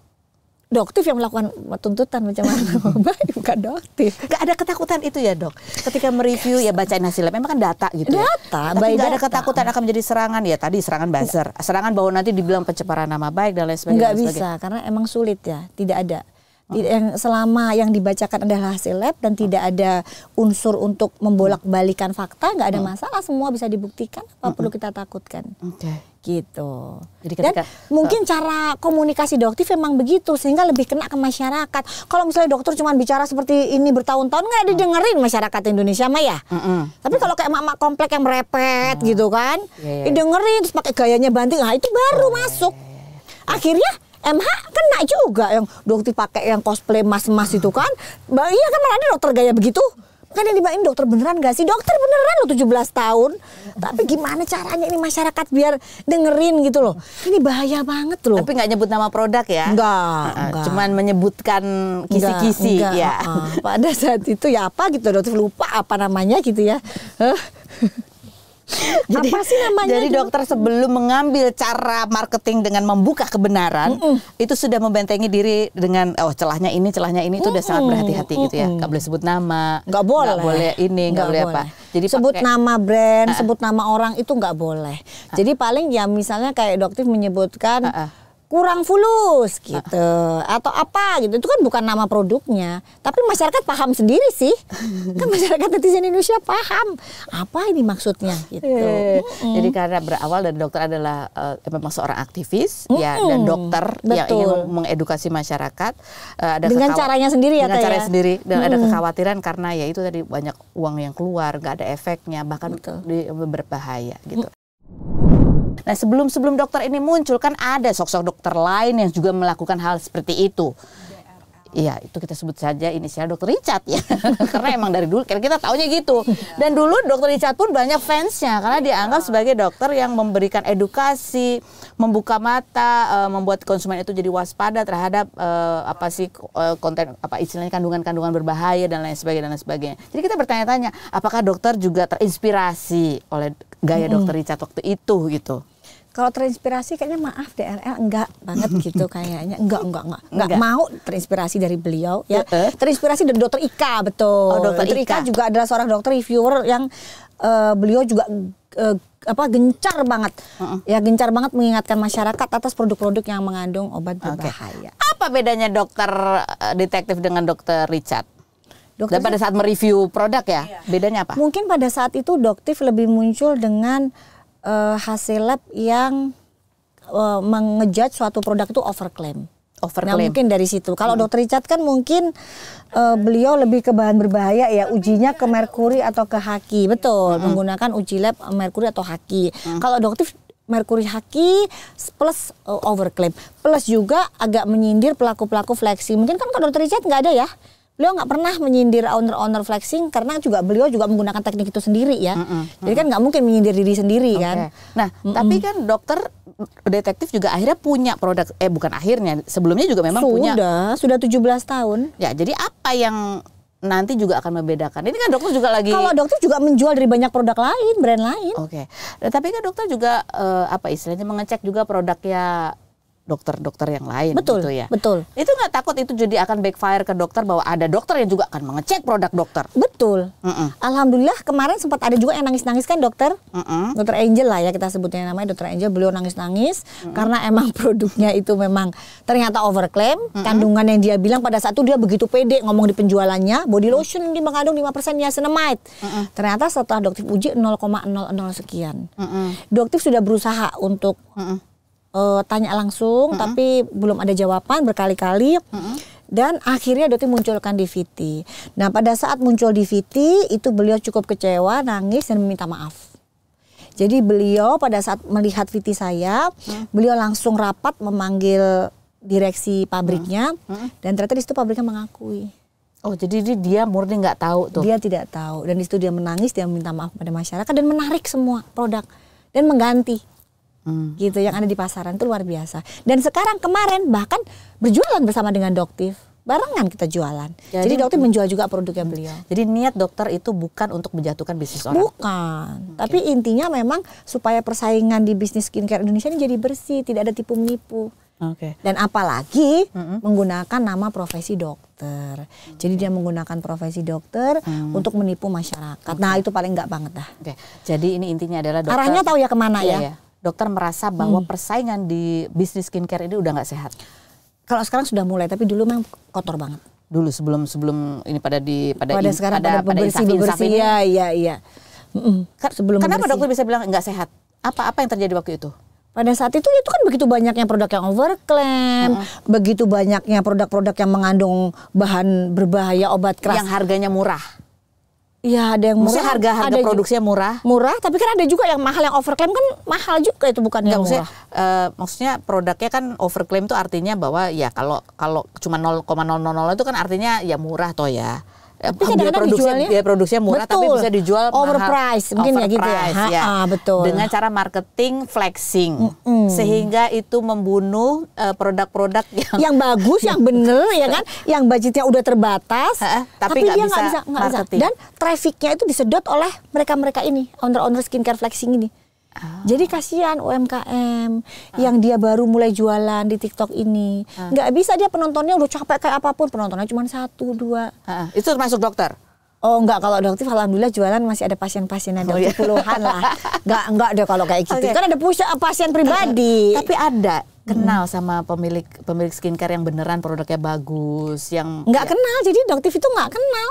Doktif yang melakukan tuntutan pencemaran nama baik, bukan doktif. Gak ada ketakutan itu ya, Dok? Ketika mereview ya bacain hasilnya, memang kan data gitu ya. Tapi gak ada ketakutan akan menjadi serangan ya, tadi serangan buzzer. Serangan bahwa nanti dibilang pencemaran nama baik dan lain sebagainya. Nggak bisa, karena emang sulit ya, tidak ada. Yang selama yang dibacakan adalah hasil lab dan tidak ada unsur untuk membolak-balikan fakta, nggak ada masalah, semua bisa dibuktikan, apa perlu kita takutkan. Gitu. Jadi dan mungkin cara komunikasi dokter memang begitu sehingga lebih kena ke masyarakat. Kalau misalnya dokter cuma bicara seperti ini bertahun-tahun nggak didengerin masyarakat Indonesia mah ya. Tapi kalau kayak emak-emak komplek yang merepet gitu kan, didengerin terus pakai gayanya banting, nah itu baru masuk. Akhirnya MH kena juga yang dokter pakai yang cosplay mas-mas itu kan. Iya kan malah ada dokter gaya begitu. Kan yang dibain dokter beneran gak sih? Dokter beneran loh 17 tahun. Tapi gimana caranya ini masyarakat biar dengerin gitu loh. Ini bahaya banget loh. Tapi gak nyebut nama produk ya? Enggak. Cuman menyebutkan kisi-kisi ya. Pada saat itu ya apa gitu, dokter lupa apa namanya gitu ya. Jadi, apa sih namanya? Jadi dokter sebelum mengambil cara marketing dengan membuka kebenaran, itu sudah membentengi diri dengan celahnya ini itu udah sangat berhati-hati gitu ya. Gak boleh sebut nama, gak boleh ini, gak boleh apa. Jadi sebut nama brand, sebut nama orang itu gak boleh. Jadi paling ya misalnya kayak dokter menyebutkan kurang fulus gitu atau apa gitu, itu kan bukan nama produknya, tapi masyarakat paham sendiri sih. Kan masyarakat netizen Indonesia paham apa ini maksudnya gitu. Jadi karena berawal dari dokter adalah memang seorang aktivis ya, dan dokter yang ingin mengedukasi masyarakat ada dengan caranya sendiri ya, dengan caranya sendiri, dan ada kekhawatiran karena ya itu tadi banyak uang yang keluar, gak ada efeknya, bahkan berbahaya gitu. Nah sebelum dokter ini muncul kan ada sosok dokter lain yang juga melakukan hal seperti itu. Iya, itu kita sebut saja inisial Dr. Richard ya. Karena emang dari dulu kita taunya gitu. Dan dulu Dr. Richard pun banyak fansnya karena dianggap sebagai dokter yang memberikan edukasi, membuka mata, membuat konsumen itu jadi waspada terhadap konten istilahnya kandungan-kandungan berbahaya dan lain sebagainya. Jadi kita bertanya-tanya, apakah dokter juga terinspirasi oleh gaya Dr. Richard waktu itu gitu? Kalau terinspirasi kayaknya maaf DRL enggak banget gitu kayaknya. Enggak mau terinspirasi dari beliau ya. Terinspirasi dari Dokter Ika, betul. Dokter Ika juga adalah seorang dokter reviewer yang beliau juga gencar banget. Ya gencar banget mengingatkan masyarakat atas produk-produk yang mengandung obat berbahaya. Apa bedanya dokter detektif dengan Dokter Richard? Dan pada saat mereview produk ya, bedanya apa? Mungkin pada saat itu dokter lebih muncul dengan hasil lab yang mengejudge suatu produk itu overclaim. Nah mungkin dari situ. Kalau Dr. Richard kan mungkin beliau lebih ke bahan berbahaya ya, ujinya ke merkuri atau ke haki, betul. Menggunakan uji lab merkuri atau haki. Kalau dokter merkuri haki plus overclaim, plus juga agak menyindir pelaku-pelaku flexing. Mungkin kan kalau Dr. Richard nggak ada ya. Beliau nggak pernah menyindir owner flexing karena beliau juga menggunakan teknik itu sendiri ya. Jadi kan nggak mungkin menyindir diri sendiri kan. Nah, tapi kan dokter detektif juga akhirnya punya produk, bukan akhirnya, sebelumnya juga memang sudah 17 tahun. Ya, jadi apa yang nanti juga akan membedakan? Ini kan dokter juga lagi. Kalau dokter juga menjual dari banyak produk lain, brand lain. Tapi kan dokter juga istilahnya mengecek juga produknya dokter-dokter yang lain, betul, gitu ya. Betul. Itu nggak takut itu jadi akan backfire ke dokter bahwa ada dokter yang juga akan mengecek produk dokter? Betul. Alhamdulillah kemarin sempat ada juga yang nangis-nangis kan dokter. Dokter Angel lah ya kita sebutnya namanya Dokter Angel. Beliau nangis-nangis karena emang produknya itu memang ternyata overclaim. Kandungan yang dia bilang pada saat itu dia begitu pede ngomong di penjualannya, body lotion di mengandung 5% niacinamide. Ternyata setelah dokter uji 0,00 sekian. Dokter sudah berusaha untuk tanya langsung, tapi belum ada jawaban berkali-kali. Dan akhirnya dokter munculkan DVT. Nah pada saat muncul DVT itu beliau cukup kecewa, nangis dan meminta maaf. Jadi beliau pada saat melihat VT saya, beliau langsung rapat memanggil direksi pabriknya, dan ternyata di situ pabriknya mengakui. Oh jadi dia murni nggak tahu tuh? Dia tidak tahu, dan di situ dia menangis, dia meminta maaf pada masyarakat dan menarik semua produk dan mengganti. Gitu yang ada di pasaran itu luar biasa. Dan sekarang kemarin bahkan berjualan bersama dengan Doktif, barengan kita jualan. Jadi Doktif menjual juga produknya beliau. Jadi niat dokter itu bukan untuk menjatuhkan bisnis orang. Bukan. Tapi intinya memang supaya persaingan di bisnis skincare Indonesia ini jadi bersih, tidak ada tipu menipu. Dan apalagi menggunakan nama profesi dokter. Jadi dia menggunakan profesi dokter untuk menipu masyarakat. Nah itu paling enggak banget dah. Jadi ini intinya adalah dokter. Arahnya tahu ya kemana ya? Dokter merasa bahwa persaingan di bisnis skincare ini udah nggak sehat. Kalau sekarang sudah mulai, tapi dulu memang kotor banget. Dulu sebelum ini pada sekarang pada bersih iya. Kenapa dokter bisa bilang nggak sehat? Apa yang terjadi waktu itu? Pada saat itu kan begitu banyaknya produk yang overclaim, begitu banyaknya produk-produk yang mengandung bahan berbahaya, obat keras. Yang harganya murah. Iya, ada yang murah. Maksudnya harga produksinya murah. Murah, tapi kan ada juga yang mahal, yang overclaim kan mahal juga itu, bukan yang murah. Maksudnya produknya kan overclaim itu artinya bahwa ya kalau cuma 0,000 itu kan artinya ya murah toh ya. Tapi kadang-kadang dia produksinya murah, betul, tapi bisa dijual overprice, mungkin ya gitu ya. Betul. Dengan cara marketing flexing, sehingga itu membunuh produk-produk yang bagus, yang bener ya kan, yang budgetnya udah terbatas, tapi dia nggak bisa marketing. Dan trafficnya itu disedot oleh mereka ini, owner skincare flexing ini. Jadi kasihan UMKM yang dia baru mulai jualan di TikTok ini. Nggak bisa, dia penontonnya udah capek kayak apapun, penontonnya cuma 1, 2. Itu termasuk dokter? Oh enggak, kalau dokter alhamdulillah jualan masih ada pasien-pasien, ada puluhan lah. Enggak deh kalau kayak gitu. Kan ada pasien pribadi. Tapi ada kenal sama pemilik skincare yang beneran produknya bagus, yang nggak kenal. Jadi dokter itu nggak kenal.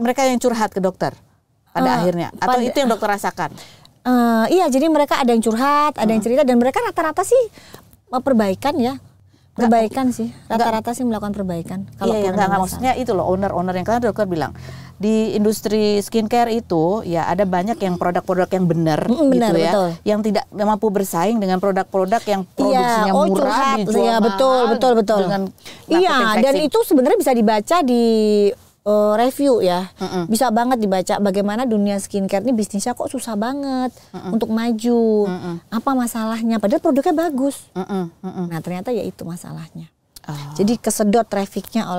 Mereka yang curhat ke dokter pada akhirnya, atau itu yang dokter rasakan? Iya, jadi mereka ada yang curhat, ada yang cerita, dan mereka rata-rata sih perbaikan ya. Perbaikan sih, rata-rata sih melakukan perbaikan. Kalau enggak maksudnya itu loh, owner yang kan dokter bilang di industri skincare itu ya ada banyak yang produk-produk yang benar gitu ya, betul, yang tidak mampu bersaing dengan produk-produk yang produksinya murah, dijual betul. Dengan dan itu sebenarnya bisa dibaca di review ya, bisa banget dibaca bagaimana dunia skincare ini bisnisnya kok susah banget untuk maju, apa masalahnya, padahal produknya bagus. Nah ternyata ya itu masalahnya. Jadi kesedot trafficnya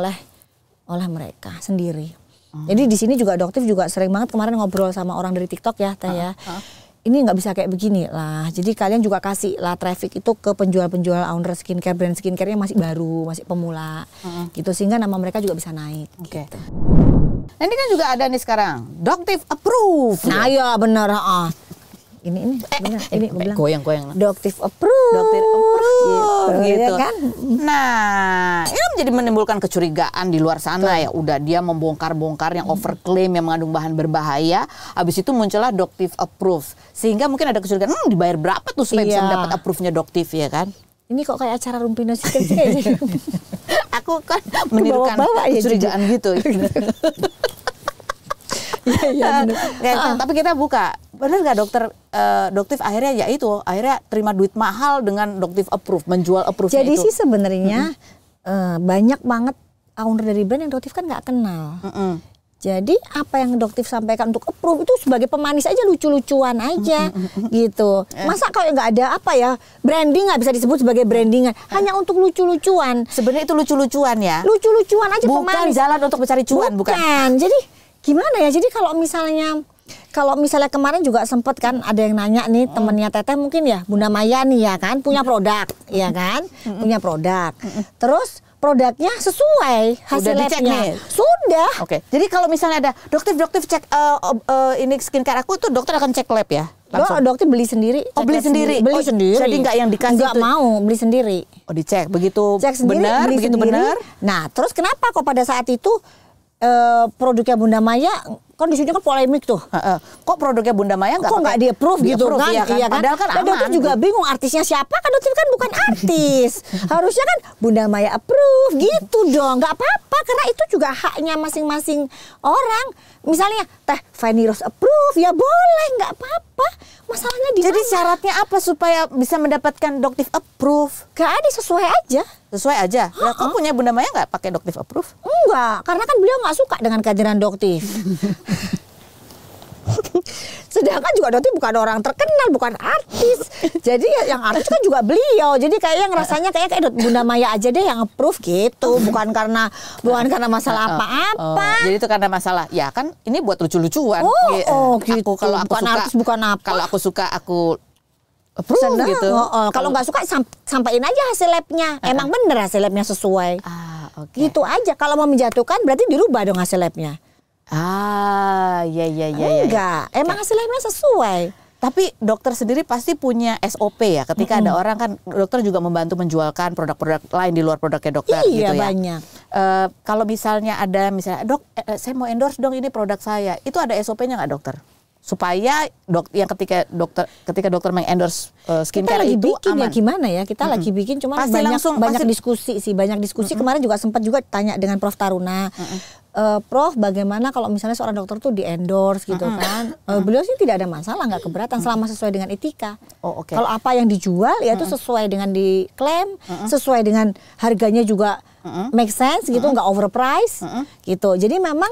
oleh mereka sendiri. Jadi di sini juga dokter juga sering banget kemarin ngobrol sama orang dari TikTok ya, Teh ya. Ini nggak bisa kayak begini lah. Jadi kalian juga kasih lah traffic itu ke penjual-penjual owner skincare, brand skincare-nya masih baru, masih pemula, gitu, sehingga nama mereka juga bisa naik. Gitu. Nah ini kan juga ada nih sekarang, Doctive Approve. Nah ya benar. Ini benar. Ini goyang. Doctive Approve. Gitu. Ya kan? Nah, ini menjadi menimbulkan kecurigaan di luar sana ya. Udah dia membongkar-bongkar yang overclaim, yang mengandung bahan berbahaya. Habis itu muncullah Doctive Approve. Sehingga mungkin ada kecurigaan, dibayar berapa tuh supaya bisa mendapat approve-nya Doctive ya kan? Ini kok kayak acara Rumpino sih. Aku kan menirukan kecurigaan gitu. Tapi kita buka, benar nggak dokter Doctive akhirnya akhirnya terima duit mahal dengan Doctive Approve, menjual approve-nya itu. Jadi sih sebenarnya banyak banget owner dari brand yang Doctive kan nggak kenal. Jadi apa yang Doctive sampaikan untuk approve itu sebagai pemanis aja, lucu-lucuan aja gitu. Masa kalau nggak ada branding nggak bisa disebut sebagai brandingan, hanya untuk lucu-lucuan. Sebenarnya itu lucu-lucuan ya. Lucu-lucuan aja, bukan pemanis. Jalan untuk mencari cuan, bukan. Jadi gimana ya? Jadi kalau misalnya kemarin juga sempet kan ada yang nanya nih, temennya Teteh mungkin ya, Bunda Maya nih ya kan, punya produk, ya kan, punya produk. Terus produknya sesuai hasil labnya. Sudah. Oke. Jadi kalau misalnya ada Doctive cek ini skincare aku tuh, dokter akan cek lab ya? Dokter beli sendiri. Beli sendiri. Beli sendiri. Jadi nggak yang dikasih. Nggak mau, beli sendiri. Dicek begitu. Cek sendiri, benar, beli begitu sendiri. Benar. Nah, terus kenapa kok pada saat itu produknya Bunda Maya kan disunya kan polemik tuh. Kok produknya Bunda Maya nggak di-approve gitu kan? Iya kan? Padahal kan aman. Dokter juga bingung artisnya siapa, kan dokter kan bukan artis. Harusnya kan Bunda Maya approve gitu dong. Nggak apa-apa karena itu juga haknya masing-masing orang. Misalnya Teh Feni Rose approve ya boleh, nggak apa-apa. Masalahnya di Jadi mana? syaratnya apa supaya bisa mendapatkan Doctive Approve? Gak ada, sesuai aja. Sesuai aja. Lah, kok punya Bunda Maya nggak pakai Doctive Approve? Enggak, karena kan beliau nggak suka dengan kehadiran Doctive. Sedangkan juga Doctive bukan orang terkenal, bukan artis. Jadi yang artis kan juga beliau. Jadi kayak rasanya kayak Bunda Maya aja deh yang approve gitu, bukan karena masalah apa-apa. Jadi itu karena masalah. Ya kan ini buat lucu-lucuan. Gitu. Kalau aku bukan suka, artis, bukan apa. Kalau aku suka aku approve gitu. Kalau nggak suka sampaiin aja hasil labnya. Emang bener hasil labnya sesuai. Gitu aja. Kalau mau menjatuhkan berarti dirubah dong hasil labnya. Iya. Enggak, emang hasil labnya sesuai. Tapi dokter sendiri pasti punya SOP ya. Ketika ada orang kan, dokter juga membantu menjualkan produk-produk lain di luar produknya dokter. Iya, gitu ya. banyak. Kalau misalnya ada dok, saya mau endorse dong ini produk saya. Itu ada SOP-nya nggak dokter? Supaya ketika dokter mengendorse skincare itu aman. Ya gimana ya, kita lagi bikin, cuma banyak diskusi sih, banyak diskusi. Kemarin juga sempat juga tanya dengan Prof Taruna. Prof, bagaimana kalau misalnya seorang dokter tuh di endorse gitu kan? Beliau sih tidak ada masalah, nggak keberatan selama sesuai dengan etika. Kalau apa yang dijual ya itu sesuai dengan diklaim, sesuai dengan harganya juga make sense gitu, nggak overprice gitu. Jadi memang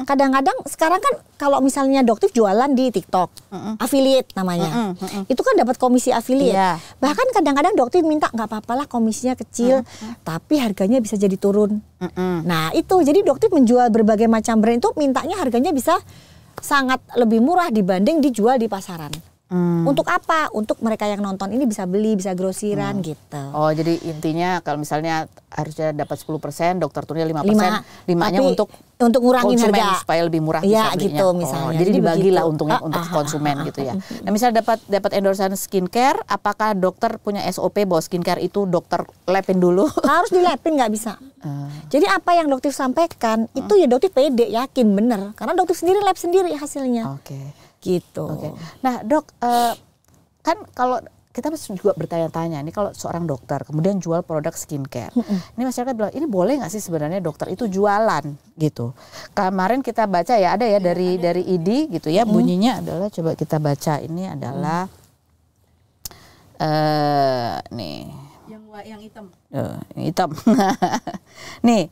kadang-kadang sekarang kan kalau misalnya dokter jualan di TikTok, affiliate namanya, itu kan dapat komisi affiliate. Bahkan kadang-kadang dokter minta nggak apa-apalah komisinya kecil, tapi harganya bisa jadi turun. Nah itu, jadi dokter menjual berbagai macam brand itu mintanya harganya bisa sangat lebih murah dibanding dijual di pasaran. Untuk apa? Untuk mereka yang nonton ini bisa beli, bisa grosiran gitu. Oh, jadi intinya kalau misalnya harusnya dapat 10%, dokter turunnya 5%, 5-nya untuk ngurangin konsumen harga supaya lebih murah ya, bisa gitu misalnya. Jadi dibagilah untungnya untuk konsumen gitu ya. Nah, misalnya dapat endorsean skincare, apakah dokter punya SOP bahwa skincare itu dokter lepin dulu? Harus dilepin, nggak bisa. Jadi apa yang dokter sampaikan itu ya dokter pede, yakin bener, karena dokter sendiri lab sendiri hasilnya. Gitu. Nah dok, kan kalau kita juga bertanya-tanya nih, kalau seorang dokter kemudian jual produk skincare, ini masyarakat bilang ini boleh nggak sih sebenarnya dokter itu jualan gitu. Kemarin kita baca ya, ada ya dari ID gitu ya, bunyinya adalah, coba kita baca, ini adalah nih. Yang hitam. Yang hitam. Nih,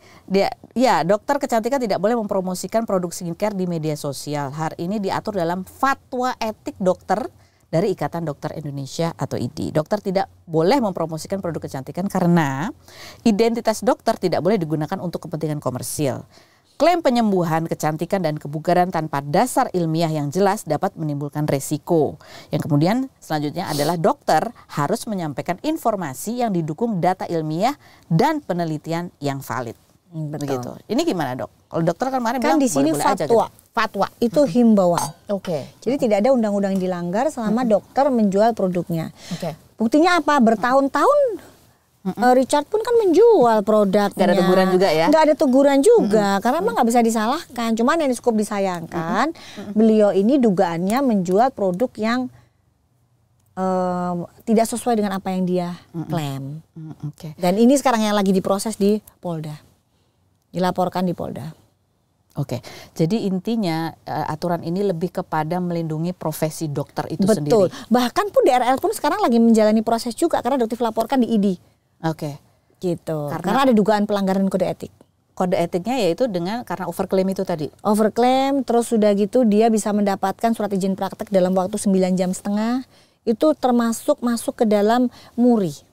dokter kecantikan tidak boleh mempromosikan produk skincare di media sosial. Hal ini diatur dalam Fatwa Etik Dokter dari Ikatan Dokter Indonesia atau IDI. Dokter tidak boleh mempromosikan produk kecantikan karena identitas dokter tidak boleh digunakan untuk kepentingan komersil. Klaim penyembuhan, kecantikan, dan kebugaran tanpa dasar ilmiah yang jelas dapat menimbulkan resiko. Yang kemudian selanjutnya adalah dokter harus menyampaikan informasi yang didukung data ilmiah dan penelitian yang valid. Begitu. Ini gimana dok? Kalau dokter kan kemarin bilang di sini boleh-boleh fatwa. Aja, gitu. Fatwa itu himbauan. Jadi tidak ada undang-undang yang dilanggar selama dokter menjual produknya. Buktinya apa? Bertahun-tahun Richard pun kan menjual produknya. Gak ada teguran juga ya? Gak ada teguran juga, karena emang gak bisa disalahkan. Cuman yang cukup disayangkan, beliau ini dugaannya menjual produk yang tidak sesuai dengan apa yang dia klaim. Dan ini sekarang yang lagi diproses di Polda, dilaporkan di Polda. Jadi intinya aturan ini lebih kepada melindungi profesi dokter itu sendiri. Betul. Bahkan pun DRL pun sekarang lagi menjalani proses juga karena dokter laporkan di IDI. Gitu. Karena ada dugaan pelanggaran kode etik. Kode etiknya yaitu karena overclaim itu tadi. Overclaim, terus sudah gitu dia bisa mendapatkan surat izin praktek dalam waktu 9,5 jam. Itu termasuk masuk ke dalam MURI.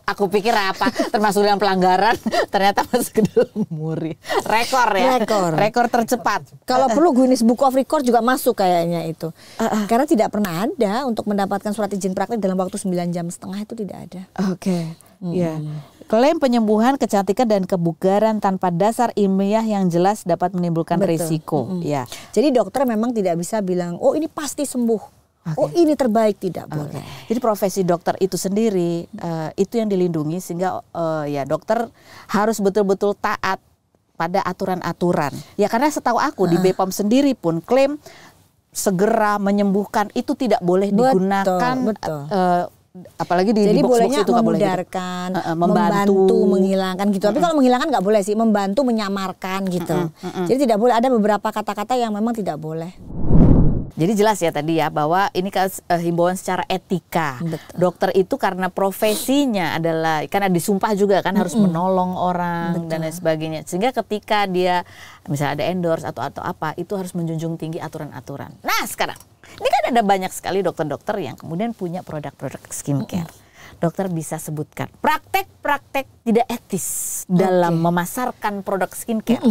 Aku pikir apa termasuk dalam pelanggaran, ternyata masuk ke dalam MURI. Rekor ya. Rekor tercepat. Kalau perlu Guinness Book of Record juga masuk kayaknya itu. Karena tidak pernah ada untuk mendapatkan surat izin praktek dalam waktu 9,5 jam itu tidak ada. Ya. Klaim penyembuhan, kecantikan, dan kebugaran tanpa dasar ilmiah yang jelas dapat menimbulkan risiko. Ya. Jadi dokter memang tidak bisa bilang, oh ini pasti sembuh. Oh ini terbaik, tidak boleh. Jadi profesi dokter itu sendiri itu yang dilindungi sehingga ya dokter harus betul-betul taat pada aturan-aturan. Ya karena setahu aku di BPOM sendiri pun klaim segera menyembuhkan itu tidak boleh digunakan. Apalagi di box-box itu nggak boleh. Jadi bolehnya membantu, menghilangkan gitu. Tapi kalau menghilangkan nggak boleh sih, membantu menyamarkan gitu. Jadi tidak boleh, ada beberapa kata-kata yang memang tidak boleh. Jadi jelas ya tadi ya bahwa ini himbauan secara etika. Dokter itu karena profesinya adalah karena disumpah juga kan harus menolong orang dan lain sebagainya. Sehingga ketika dia misalnya ada endorse atau apa itu harus menjunjung tinggi aturan-aturan. Nah sekarang ini kan ada banyak sekali dokter-dokter yang kemudian punya produk-produk skincare. Dokter bisa sebutkan praktek-praktek tidak etis dalam memasarkan produk skincare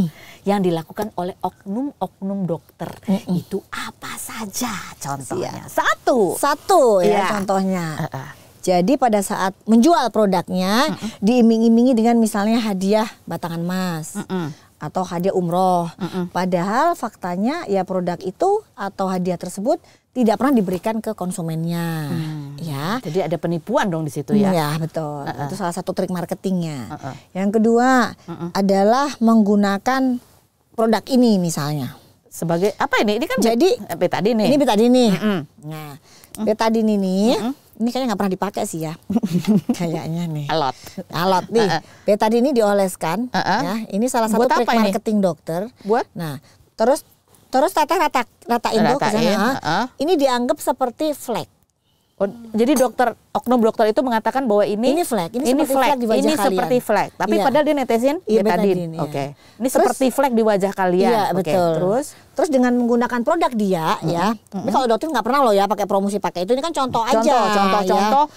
yang dilakukan oleh oknum-oknum dokter. Itu apa saja contohnya? Satu ya contohnya. Jadi pada saat menjual produknya diiming-imingi dengan misalnya hadiah batangan emas. atau hadiah umroh. Padahal faktanya ya produk itu atau hadiah tersebut tidak pernah diberikan ke konsumennya. Ya. Jadi ada penipuan dong di situ ya. Ya, betul. Itu salah satu trik marketingnya. Yang kedua adalah menggunakan produk ini misalnya. Sebagai apa ini? Ini kan jadi betadine. Ini betadine. Nah, betadine ini ini kayaknya nggak pernah dipakai sih ya. Kayaknya nih. Alot nih. Betadine ini dioleskan. Ya, ini salah satu trik marketing dokter. Buat? Nah, terus ratain tuh ke sana. Ini dianggap seperti flek. Oh, jadi oknum dokter itu mengatakan bahwa ini flek, ini flek di wajah ini kalian. Seperti flek, tapi padahal dia netesin betadine. Oke. Ini terus, seperti flek di wajah kalian. Iya, betul. Terus dengan menggunakan produk dia ya. Ini kalau dokter nggak pernah loh ya pakai promosi pakai itu. Ini kan contoh aja. Contoh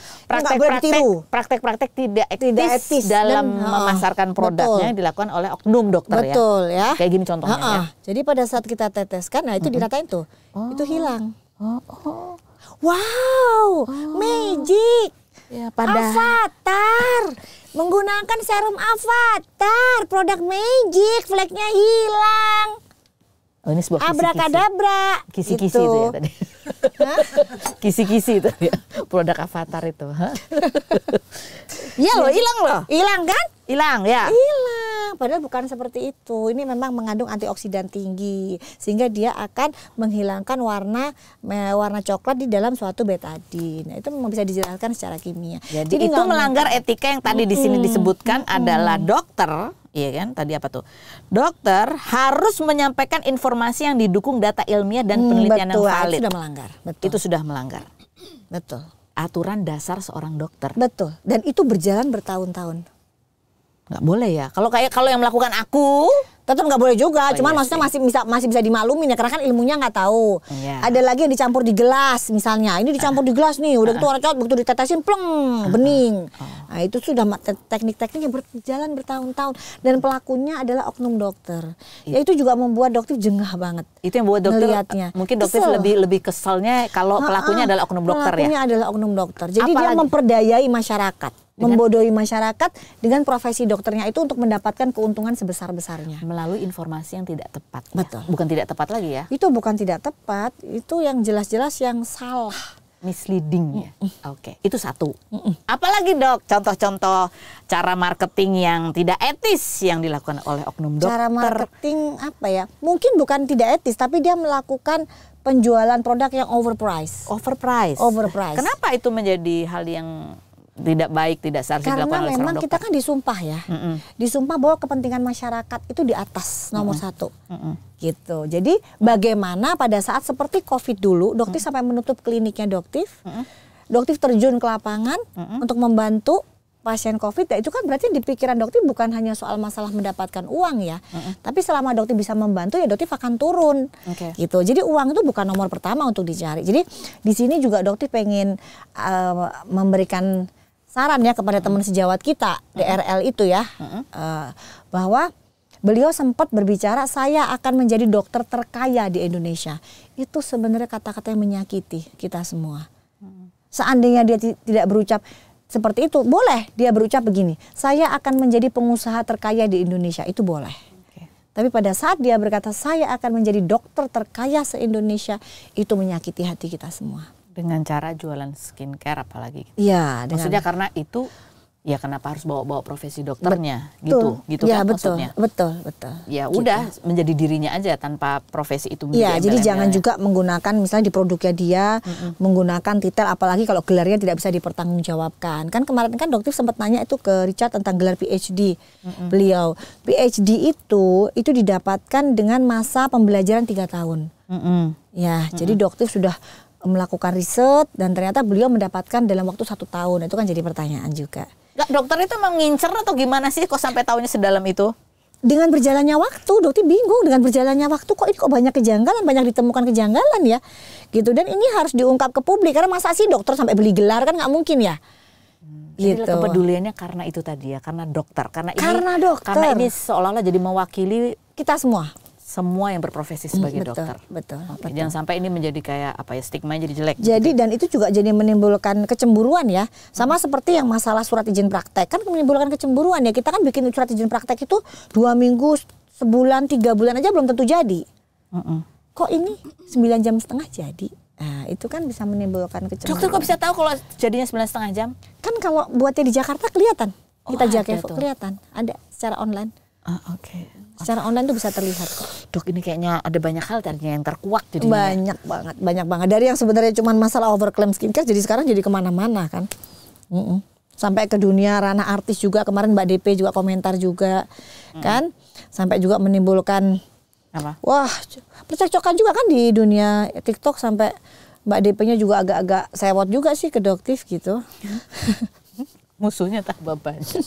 praktek-praktek tidak etis dalam memasarkan produknya yang dilakukan oleh oknum dokter ya. Betul ya. Kayak gini contohnya ya. Jadi pada saat kita teteskan, nah itu diratain tuh. Itu hilang. Wow, magic. Ya, Avatar. Menggunakan serum Avatar, produk magic, fleknya hilang. Oh, ini sebuah abrakadabra. Kisi-kisi itu ya tadi. Kisi-kisi itu ya. Produk Avatar itu. Iya loh, hilang loh. Hilang kan? Hilang ya. Hilang. Padahal bukan seperti itu. Ini memang mengandung antioksidan tinggi sehingga dia akan menghilangkan warna coklat di dalam suatu betadine. Nah, itu memang bisa dijelaskan secara kimia. Jadi itu melanggar etika yang tadi di sini disebutkan adalah dokter. Iya kan, tadi apa tuh? Dokter harus menyampaikan informasi yang didukung data ilmiah dan penelitian yang valid. Itu sudah melanggar. Betul. Itu sudah melanggar. Betul. Aturan dasar seorang dokter. Betul. Dan itu berjalan bertahun-tahun. Nggak boleh ya. Kalau yang melakukan aku tetap nggak boleh juga, cuman maksudnya masih bisa dimaklumin ya, karena kan ilmunya nggak tahu. Ada lagi yang dicampur di gelas misalnya, ini dicampur di gelas nih, udah gitu warna coklat, begitu ditetesin pleng bening. Nah itu sudah teknik-teknik yang berjalan bertahun-tahun dan pelakunya adalah oknum dokter. Ya itu juga membuat dokter jengah banget. Itu yang buat dokter melihatnya. Mungkin dokter lebih keselnya kalau pelakunya adalah oknum dokter ya. Pelakunya adalah oknum dokter. Jadi dia memperdayai masyarakat. Membodohi masyarakat dengan profesi dokternya itu untuk mendapatkan keuntungan sebesar-besarnya melalui informasi yang tidak tepat. Betul. Bukan tidak tepat lagi ya. Itu bukan tidak tepat, itu yang jelas-jelas yang salah. Misleading ya. Oke, itu satu. Apalagi dok, contoh-contoh cara marketing yang tidak etis yang dilakukan oleh oknum dokter. Cara marketing apa ya? Mungkin bukan tidak etis, tapi dia melakukan penjualan produk yang overpriced. Overpriced. Kenapa itu menjadi hal yang tidak baik, tidak seharusnya dilakukan oleh seorang dokter? Karena memang kita kan disumpah ya, disumpah bahwa kepentingan masyarakat itu di atas nomor satu, gitu. Jadi bagaimana pada saat seperti COVID dulu, dokter sampai menutup kliniknya dokter terjun ke lapangan untuk membantu pasien COVID, ya itu kan berarti di pikiran dokter bukan hanya soal masalah mendapatkan uang ya, tapi selama dokter bisa membantu ya dokter akan turun, gitu. Jadi uang itu bukan nomor pertama untuk dicari. Jadi di sini juga dokter pengen memberikan saran ya kepada teman sejawat kita DRL itu ya, bahwa beliau sempat berbicara saya akan menjadi dokter terkaya di Indonesia. Itu sebenarnya kata-kata yang menyakiti kita semua. Seandainya dia tidak berucap seperti itu, boleh dia berucap begini, saya akan menjadi pengusaha terkaya di Indonesia, itu boleh. Tapi pada saat dia berkata saya akan menjadi dokter terkaya se-Indonesia, itu menyakiti hati kita semua. Dengan cara jualan skincare apalagi gitu. Iya, maksudnya karena itu ya kenapa harus bawa gitu ya, kan betul, maksudnya. Betul. Ya udah menjadi dirinya aja tanpa profesi itu menjadi ya, jadi jangan juga menggunakan misalnya di produknya dia menggunakan titel, apalagi kalau gelarnya tidak bisa dipertanggungjawabkan. Kan kemarin kan dokter sempat nanya itu ke Richard tentang gelar PhD. Beliau PhD itu didapatkan dengan masa pembelajaran 3 tahun. Ya, jadi dokter sudah melakukan riset dan ternyata beliau mendapatkan dalam waktu 1 tahun. Itu kan jadi pertanyaan juga. Nggak, dokter itu emang ngincer atau gimana sih kok sampai tahunya sedalam itu? Dengan berjalannya waktu, dokter bingung dengan berjalannya waktu kok banyak kejanggalan, banyak ditemukan kejanggalan ya. Gitu, dan ini harus diungkap ke publik karena masa sih dokter sampai beli gelar, kan nggak mungkin ya. Jadi kepeduliannya karena itu tadi ya, karena dokter, karena ini seolah-olah jadi mewakili kita semua yang berprofesi sebagai dokter. Betul. Jangan sampai ini menjadi kayak stigma jadi jelek. Jadi dan itu juga jadi menimbulkan kecemburuan ya. Sama seperti yang masalah surat izin praktek kan menimbulkan kecemburuan ya. Kita kan bikin surat izin praktek itu 2 minggu sebulan 3 bulan aja belum tentu jadi. Kok ini 9,5 jam jadi? Nah, itu kan bisa menimbulkan kecemasan. Dokter kok bisa tahu kalau jadinya 9,5 jam? Kan kalau buatnya di Jakarta kelihatan. Kita jaga kelihatan. Ada secara online. Oke. Secara online tuh bisa terlihat kok. Dok, ini kayaknya ada banyak hal tadinya yang terkuak jadi banyak banget. Dari yang sebenarnya cuma masalah overclaim skincare jadi sekarang jadi kemana-mana kan. Sampai ke dunia ranah artis juga, kemarin Mbak DP juga komentar juga kan, sampai juga menimbulkan wah percekcokan juga kan di dunia TikTok, sampai Mbak DP-nya juga agak-agak sewot juga sih ke Doktif gitu. Musuhnya tambah banyak.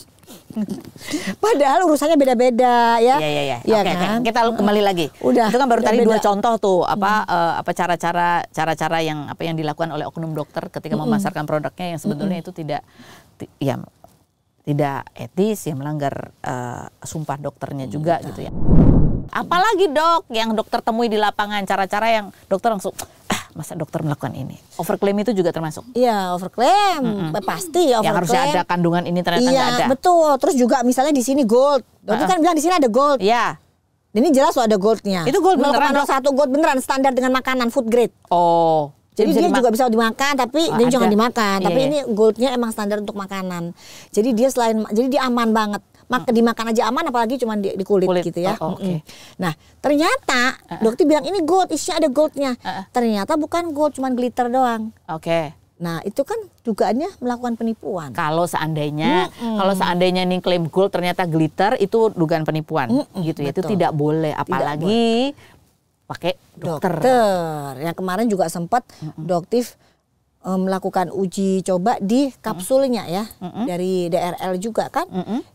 Padahal urusannya beda-beda ya. Iya kan? Kita kembali lagi. Itu kan baru tadi 2 contoh tuh apa cara-cara yang dilakukan oleh oknum dokter ketika memasarkan produknya yang sebetulnya itu tidak etis, ya melanggar sumpah dokternya juga gitu ya. Apalagi dok yang dokter temui di lapangan, cara-cara yang dokter langsung masa dokter melakukan ini. Overclaim itu juga termasuk? Iya, overclaim pasti overclaim. Yang harusnya ada kandungan ini ternyata nggak ada. Iya, betul. Terus juga misalnya di sini gold. Dokter kan bilang di sini ada gold. Iya. Ini jelas loh ada goldnya. Itu gold beneran? 0,01 gold beneran, standar dengan makanan, food grade. Oh. Jadi dia juga bisa dimakan, tapi dia jangan dimakan. Tapi ini goldnya emang standar untuk makanan. Jadi dia dia aman banget. Dimakan aja aman, apalagi cuma di kulit gitu ya. Nah ternyata dokter bilang ini gold, isinya ada goldnya. Ternyata bukan gold, cuma glitter doang. Nah itu kan dugaannya melakukan penipuan. Kalau seandainya nih klaim gold ternyata glitter, itu dugaan penipuan gitu ya. Itu tidak boleh, apalagi pakai dokter. Yang kemarin juga sempat Doktif melakukan uji coba di kapsulnya ya, dari DRL juga kan,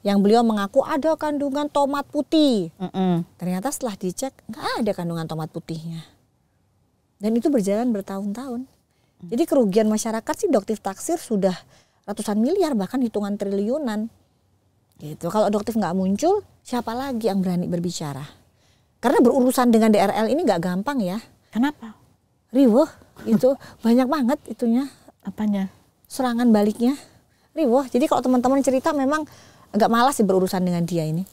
yang beliau mengaku ada kandungan tomat putih. Ternyata setelah dicek nggak ada kandungan tomat putihnya, dan itu berjalan bertahun-tahun. Jadi kerugian masyarakat sih Doktif taksir sudah ratusan miliar, bahkan hitungan triliunan gitu. Kalau Doktif nggak muncul, siapa lagi yang berani berbicara? Karena berurusan dengan DRL ini nggak gampang ya. Kenapa? Riweh itu banyak banget itunya. Apanya? Serangan baliknya riweh. Jadi kalau teman-teman cerita memang agak malas sih berurusan dengan dia ini.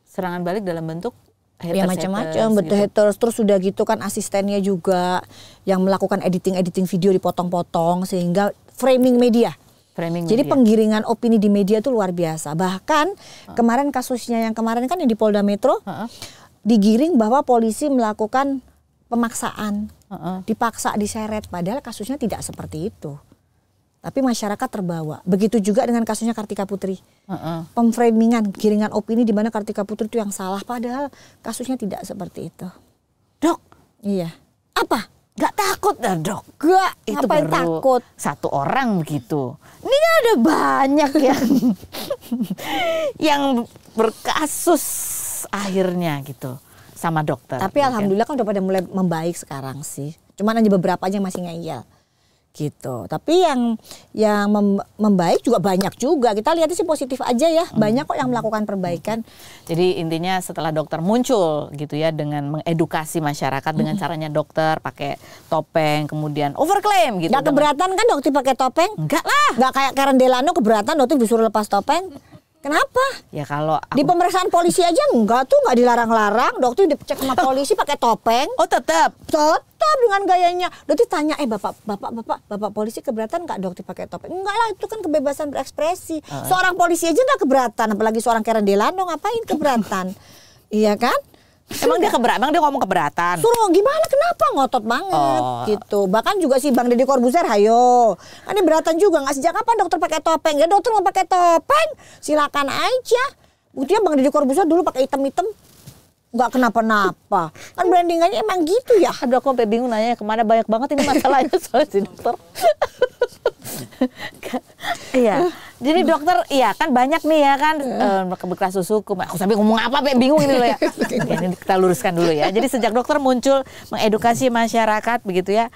Serangan balik dalam bentuk haters, ya macam-macam, betul gitu. Haters. Terus sudah gitu kan asistennya juga yang melakukan editing video dipotong-potong sehingga framing media. Jadi penggiringan opini di media itu luar biasa. Bahkan kemarin kasusnya yang kemarin kan yang di Polda Metro digiring bahwa polisi melakukan pemaksaan, dipaksa, diseret, padahal kasusnya tidak seperti itu. Tapi masyarakat terbawa. Begitu juga dengan kasusnya Kartika Putri. Pemframingan, giringan opini di mana Kartika Putri itu yang salah, padahal kasusnya tidak seperti itu. Dok, iya. Apa? Gak takut dah dok? Gak, itu ngapain baru takut? Satu orang begitu. Ini ada banyak yang berkasus akhirnya gitu sama dokter. Tapi alhamdulillah kan udah pada mulai membaik sekarang sih. Cuman hanya beberapa aja yang masih ngeyel gitu. Tapi yang membaik juga banyak juga. Kita lihatnya sih positif aja ya. Banyak kok yang melakukan perbaikan. Jadi intinya setelah dokter muncul gitu ya dengan mengedukasi masyarakat dengan caranya dokter pakai topeng kemudian overclaim gitu. Gak keberatan kan dokter pakai topeng? Enggak lah. Gak kayak Karen Delano keberatan dokter disuruh lepas topeng. Kenapa? Ya kalau di pemeriksaan polisi aja enggak tuh, nggak dilarang-larang. Dokter dicek sama polisi pakai topeng. Oh tetap dengan gayanya. Dokter tanya, bapak polisi keberatan nggak dokter pakai topeng? Enggak lah, itu kan kebebasan berekspresi. Seorang polisi aja nggak keberatan, apalagi seorang Karen Delano ngapain keberatan? Iya kan? Emang dia ngomong keberatan? Suruh gimana, kenapa, ngotot banget gitu. Bahkan juga si Bang Deddy Corbuzier, hayo. Ini beratan juga, nggak sejak kapan dokter pakai topeng? Ya dokter mau pakai topeng, silakan aja. Buktinya Bang Deddy Corbuzier dulu pakai hitam-hitam, nggak kenapa-napa. Kan brandingannya emang gitu ya. Aduh aku sampai bingung nanya kemana, banyak banget ini masalahnya soal si dokter. Iya, jadi dokter, iya kan banyak nih ya kan kasus hukum. Aku sampai ngomong apa, bingung ini loh ya. Ini kita luruskan dulu ya. Jadi sejak dokter muncul mengedukasi masyarakat begitu ya.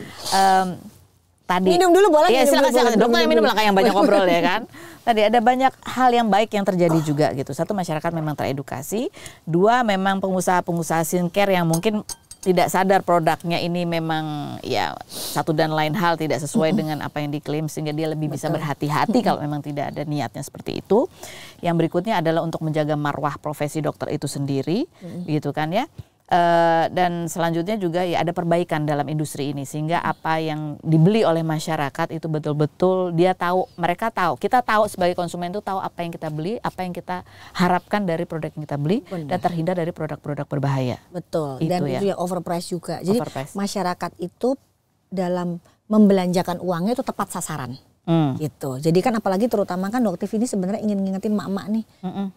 Tadi minum dulu boleh? Iya silakan. Dokter yang minum lah yang banyak ngobrol ya kan. Tadi ada banyak hal yang baik yang terjadi juga gitu. Satu, masyarakat memang teredukasi. Dua, memang pengusaha-pengusaha skincare yang mungkin tidak sadar produknya ini memang ya satu dan lain hal tidak sesuai dengan apa yang diklaim, sehingga dia lebih bisa berhati-hati kalau memang tidak ada niatnya seperti itu. Yang berikutnya adalah untuk menjaga marwah profesi dokter itu sendiri, gitu kan ya. Dan selanjutnya juga ya ada perbaikan dalam industri ini, sehingga apa yang dibeli oleh masyarakat itu betul-betul dia tahu, mereka tahu, kita tahu sebagai konsumen itu tahu apa yang kita beli, apa yang kita harapkan dari produk yang kita beli. Benar. Dan terhindar dari produk-produk berbahaya. Betul. Itu dan itu ya overprice juga. Jadi masyarakat itu dalam membelanjakan uangnya itu tepat sasaran. Gitu. Jadi kan apalagi terutama kan Doktif ini sebenarnya ingin ngingetin mak-mak nih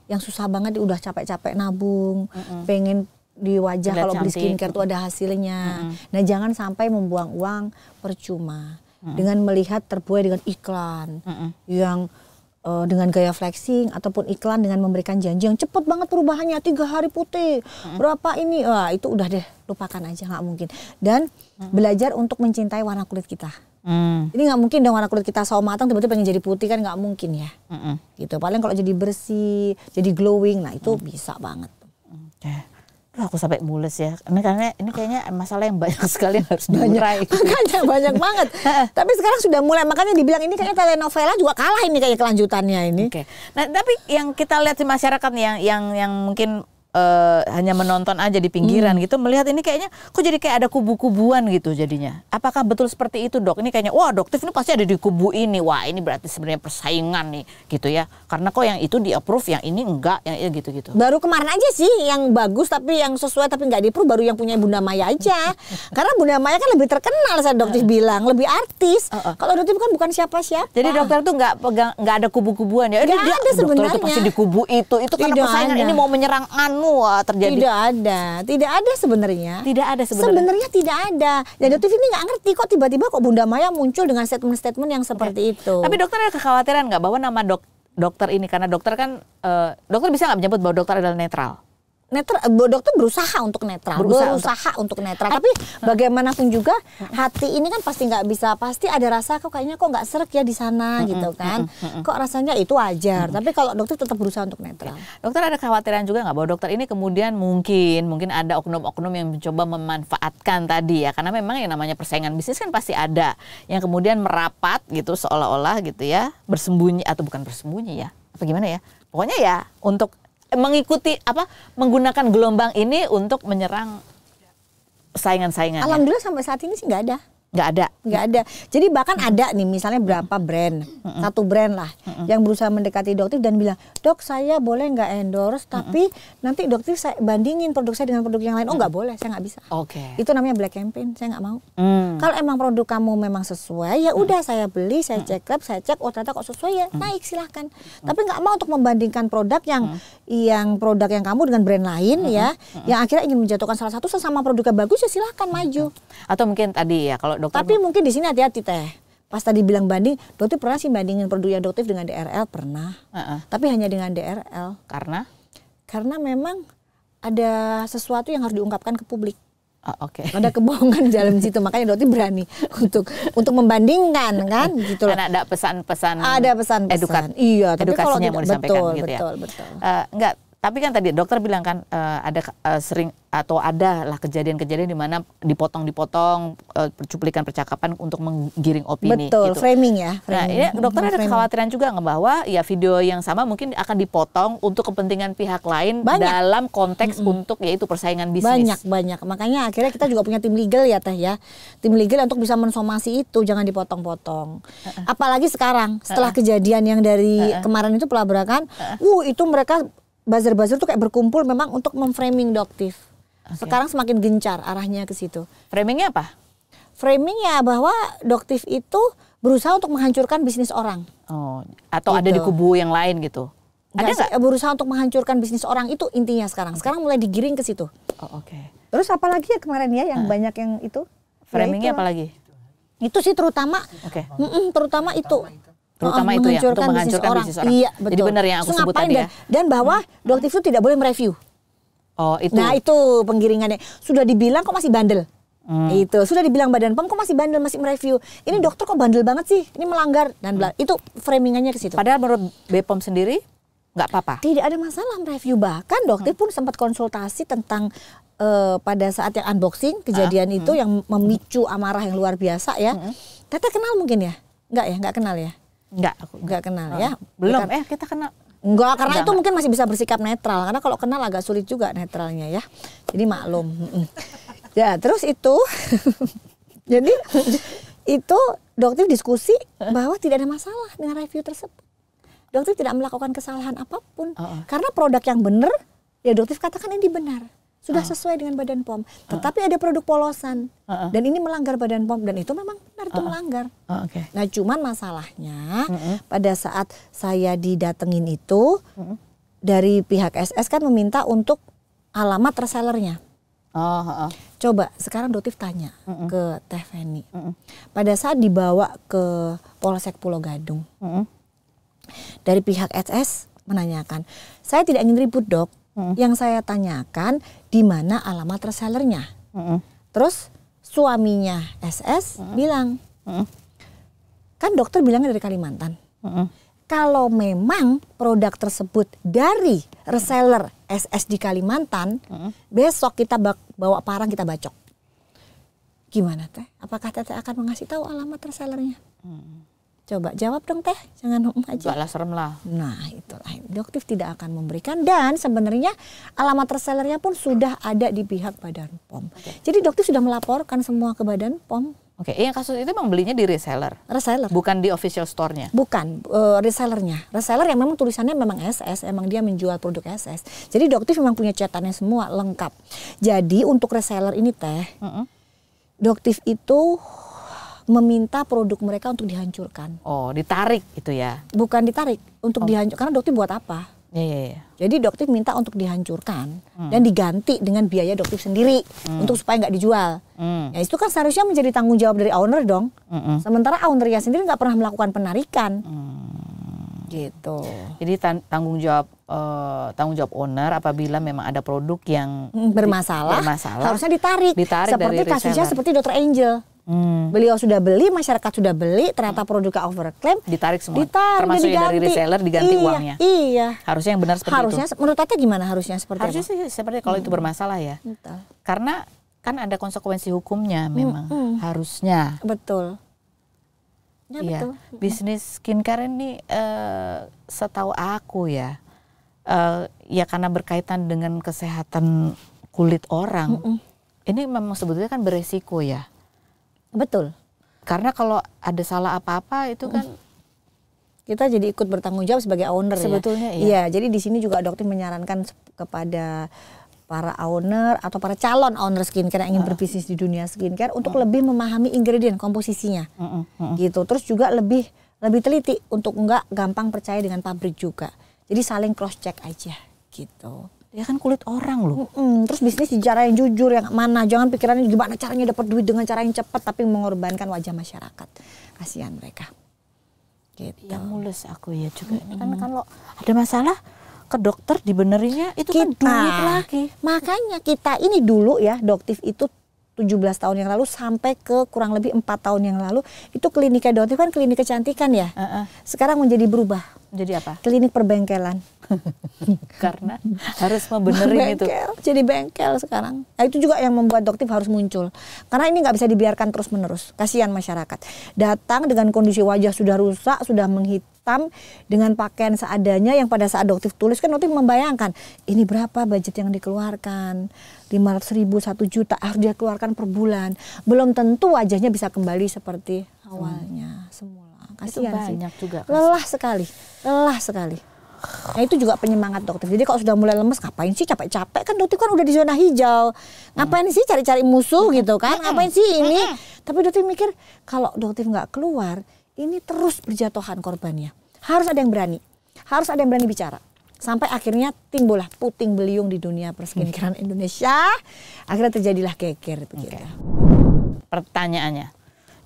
yang susah banget, udah capek-capek nabung, pengen di wajah kalau beli skincare tuh ada hasilnya. Nah, jangan sampai membuang uang percuma dengan melihat terbuai dengan iklan yang dengan gaya flexing ataupun iklan dengan memberikan janji yang cepet banget perubahannya, 3 hari putih, berapa ini, wah itu udah deh, lupakan aja, nggak mungkin. Dan belajar untuk mencintai warna kulit kita. Jadi nggak mungkin dong warna kulit kita sawo matang tiba-tiba pengen jadi putih, kan nggak mungkin ya. Gitu. Paling kalau jadi bersih, jadi glowing, nah itu bisa banget. Aku sampai mules ya, karena ini kayaknya masalah yang banyak sekali yang harus diurai. Makanya banyak banget. Tapi sekarang sudah mulai, makanya dibilang ini kayaknya telenovela juga kalah ini kayak kelanjutannya ini. Nah, tapi yang kita lihat di masyarakat yang mungkin hanya menonton aja di pinggiran gitu, melihat ini kayaknya kok jadi kayak ada kubu-kubuan gitu jadinya. Apakah betul seperti itu, Dok? Ini kayaknya wah, Doktif ini pasti ada di kubu ini. Wah, ini berarti sebenarnya persaingan nih gitu ya. Karena kok yang itu di-approve, yang ini enggak, yang itu gitu-gitu. Baru kemarin aja sih yang bagus tapi yang sesuai tapi enggak di-approve baru yang punya Bunda Maya aja. Karena Bunda Maya kan lebih terkenal, saya Doktif bilang, lebih artis. Kalau Doktif kan bukan siapa-siapa. Jadi dokter tuh enggak ada kubu-kubuan ya. Enggak ada sebenarnya. Dokter itu pasti di kubu itu karena persaingan ini mau menyerang terjadi. Tidak ada sebenarnya. Sebenarnya tidak ada. Dan Doktif ini nggak ngerti kok tiba-tiba kok Bunda Maya muncul dengan statement-statement yang seperti itu. Tapi dokter ada kekhawatiran nggak bahwa nama dokter ini, karena dokter kan dokter bisa nggak menyebut bahwa dokter adalah netral? Dokter berusaha untuk netral, untuk netral. Tapi bagaimanapun juga hati ini kan pasti nggak bisa, pasti ada rasa kok kayaknya kok nggak serek ya di sana gitu kan. Kok rasanya itu wajar. Tapi kalau dokter tetap berusaha untuk netral. Dokter ada kekhawatiran juga nggak bahwa dokter ini kemudian mungkin ada oknum-oknum yang mencoba memanfaatkan tadi ya, karena memang yang namanya persaingan bisnis kan pasti ada yang kemudian merapat gitu seolah-olah gitu ya, bersembunyi atau bukan bersembunyi ya, apa gimana ya, pokoknya ya untuk mengikuti menggunakan gelombang ini untuk menyerang saingan-saingannya. Alhamdulillah sampai saat ini sih nggak ada. Jadi bahkan ada nih misalnya berapa brand, satu brand lah yang berusaha mendekati Doktif dan bilang, Dok saya boleh nggak endorse, tapi nanti Doktif saya bandingin produk saya dengan produk yang lain. Oh nggak boleh, saya nggak bisa. Itu namanya black campaign, saya nggak mau. Kalau emang produk kamu memang sesuai, ya udah saya beli, saya cek lab, saya cek, oh ternyata kok sesuai ya naik silahkan. Tapi nggak mau untuk membandingkan produk yang produk yang kamu dengan brand lain ya, yang akhirnya ingin menjatuhkan salah satu sesama produknya bagus ya silahkan maju. Atau mungkin tadi ya kalau dokter. Tapi mungkin di sini hati-hati Teh. Pas tadi bilang banding, Doktif pernah sih bandingin produknya Doktif dengan DRL, pernah. Tapi hanya dengan DRL. Karena memang ada sesuatu yang harus diungkapkan ke publik. Ada kebohongan di dalam situ, makanya Doktif berani untuk membandingkan kan gitu loh. Karena ada pesan-pesan. Ada pesan-pesan. Iya, tapi kalau edukasinya mau disampaikan gitu ya. Betul. Enggak. Tapi kan tadi dokter bilang kan ada sering atau ada lah kejadian-kejadian di mana dipotong cuplikan percakapan untuk menggiring opini. Betul, gitu. Framing ya. Nah, ini dokter ada kekhawatiran juga nggak bahwa ya video yang sama mungkin akan dipotong untuk kepentingan pihak lain dalam konteks untuk yaitu persaingan bisnis. Banyak. Makanya akhirnya kita juga punya tim legal ya Teh ya. Tim legal untuk bisa mensomasi itu, jangan dipotong-potong. Apalagi sekarang setelah kejadian yang dari kemarin itu pelabrakan, itu mereka buzzer-buzzer tuh kayak berkumpul memang untuk memframing Doktif. Sekarang semakin gencar arahnya ke situ. Framingnya apa? Framingnya bahwa Doktif itu berusaha untuk menghancurkan bisnis orang. Atau gitu. Ada di kubu yang lain gitu? Ada nggak? Berusaha untuk menghancurkan bisnis orang itu intinya sekarang. Sekarang mulai digiring ke situ. Terus apa lagi ya kemarin ya yang banyak yang itu? Framingnya apa lagi? Itu sih terutama. Terutama itu. Terutama itu ya, untuk menghancurkan bisnis orang. Iya, betul. Jadi benar yang aku sebut tadi ya. Dan bahwa Doktif itu tidak boleh mereview. Itu. Nah itu penggiringannya. Sudah dibilang kok masih bandel. Itu. Sudah dibilang Badan POM kok masih bandel, masih mereview. Ini dokter kok bandel banget sih, ini melanggar. Dan itu framingannya ke situ. Padahal menurut BPOM sendiri, nggak apa-apa? Tidak ada masalah mereview. Bahkan dokter pun sempat konsultasi tentang pada saat yang unboxing kejadian itu yang memicu amarah yang luar biasa ya. Teteh kenal mungkin ya? Nggak kenal ya? Nggak kenal ya? Belum, kita kenal. Enggak, karena itu mungkin masih bisa bersikap netral. Karena kalau kenal agak sulit juga netralnya ya. Jadi maklum. Ya, terus itu jadi itu dokter diskusi bahwa tidak ada masalah dengan review tersebut. Dokter tidak melakukan kesalahan apapun. Karena produk yang benar, ya dokter katakan ini benar. Sudah sesuai dengan Badan POM. Tetapi ada produk polosan. Dan ini melanggar Badan POM. Dan itu memang benar, itu melanggar. Nah cuman masalahnya pada saat saya didatengin itu, dari pihak SS kan meminta untuk alamat resellernya. Coba sekarang Dotif tanya ke Teh Feni. Pada saat dibawa ke Polsek Pulau Gadung, dari pihak SS menanyakan, saya tidak ingin ribut dok. Yang saya tanyakan di mana alamat resellernya. Terus suaminya SS bilang, kan dokter bilangnya dari Kalimantan. Kalau memang produk tersebut dari reseller SS di Kalimantan, besok kita bawa parang kita bacok. Gimana Teh? Apakah Teteh akan mengasih tahu alamat resellernya? Coba jawab dong Teh, jangan aja. Enggak lah, serem lah. Nah itulah, dokter tidak akan memberikan dan sebenarnya alamat resellernya pun sudah ada di pihak Badan POM. Jadi dokter sudah melaporkan semua ke Badan POM. Yang kasus itu memang belinya di reseller? Reseller. Bukan di official store-nya? Bukan, resellernya. Reseller yang memang tulisannya memang SS, emang dia menjual produk SS. Jadi dokter memang punya catatannya semua lengkap. Jadi untuk reseller ini Teh, dokter itu meminta produk mereka untuk dihancurkan. Oh, ditarik itu ya? Bukan ditarik, untuk dihancurkan. Karena dokter buat apa? Iya. Jadi dokter minta untuk dihancurkan dan diganti dengan biaya dokter sendiri untuk supaya nggak dijual. Ya itu kan seharusnya menjadi tanggung jawab dari owner dong. Sementara ownernya sendiri nggak pernah melakukan penarikan. Gitu. Jadi tanggung jawab owner apabila memang ada produk yang bermasalah harusnya ditarik seperti dari kasusnya seperti Dr. Angel. Beliau sudah beli, masyarakat sudah beli, ternyata produknya overclaim, ditarik semua. Termasuk yang dari reseller diganti uangnya. Iya. Harusnya yang benar seperti itu. Menurut Tete gimana harusnya seperti harusnya sih seperti kalau itu bermasalah ya. Betul. Karena kan ada konsekuensi hukumnya memang harusnya. Betul. Ya, iya. betul. Bisnis skincare ini setahu aku ya, ya karena berkaitan dengan kesehatan kulit orang, ini memang sebetulnya kan beresiko ya. Betul. Karena kalau ada salah apa-apa itu kan kita jadi ikut bertanggung jawab sebagai owner sebetulnya ya. Iya, jadi di sini juga dokter menyarankan kepada para owner atau para calon owner skincare yang ingin berbisnis di dunia skincare untuk lebih memahami ingredient komposisinya. Gitu. Terus juga lebih teliti untuk enggak gampang percaya dengan pabrik juga. Jadi saling cross check aja gitu. Ya kan kulit orang loh. Terus bisnis di cara yang jujur, yang mana. Jangan pikirannya gimana caranya dapat duit dengan cara yang cepat tapi mengorbankan wajah masyarakat. Kasihan mereka. Gitu. Ya mulus aku ya juga. Ini kan kalau ada masalah ke dokter dibenerinnya itu kan duit lagi. Makanya kita ini dulu ya, Doktif itu 17 tahun yang lalu sampai ke kurang lebih 4 tahun yang lalu itu kliniknya Doktif kan klinik kecantikan ya. Sekarang menjadi berubah. Jadi apa? Klinik perbengkelan. Karena harus membenerin itu. Jadi bengkel sekarang. Nah, itu juga yang membuat Doktif harus muncul. Karena ini nggak bisa dibiarkan terus-menerus. Kasihan masyarakat. Datang dengan kondisi wajah sudah rusak, sudah menghitam, dengan pakaian seadanya yang pada saat Doktif tulis kan Doktif membayangkan ini berapa budget yang dikeluarkan. 500.000, 1 juta harus dia keluarkan per bulan. Belum tentu wajahnya bisa kembali seperti awalnya semula. Kasihan itu banyak sih. juga. Lelah sekali. Nah itu juga penyemangat Doktif. Jadi kalau sudah mulai lemes, ngapain sih capek-capek kan Doktif kan udah di zona hijau. Ngapain sih cari-cari musuh gitu kan? Ngapain sih ini? Tapi Doktif mikir kalau Doktif nggak keluar, ini terus berjatuhan korbannya. Harus ada yang berani. Harus ada yang berani bicara. Sampai akhirnya timbullah puting beliung di dunia perskincarean Indonesia. Akhirnya terjadilah geger begitu. Pertanyaannya,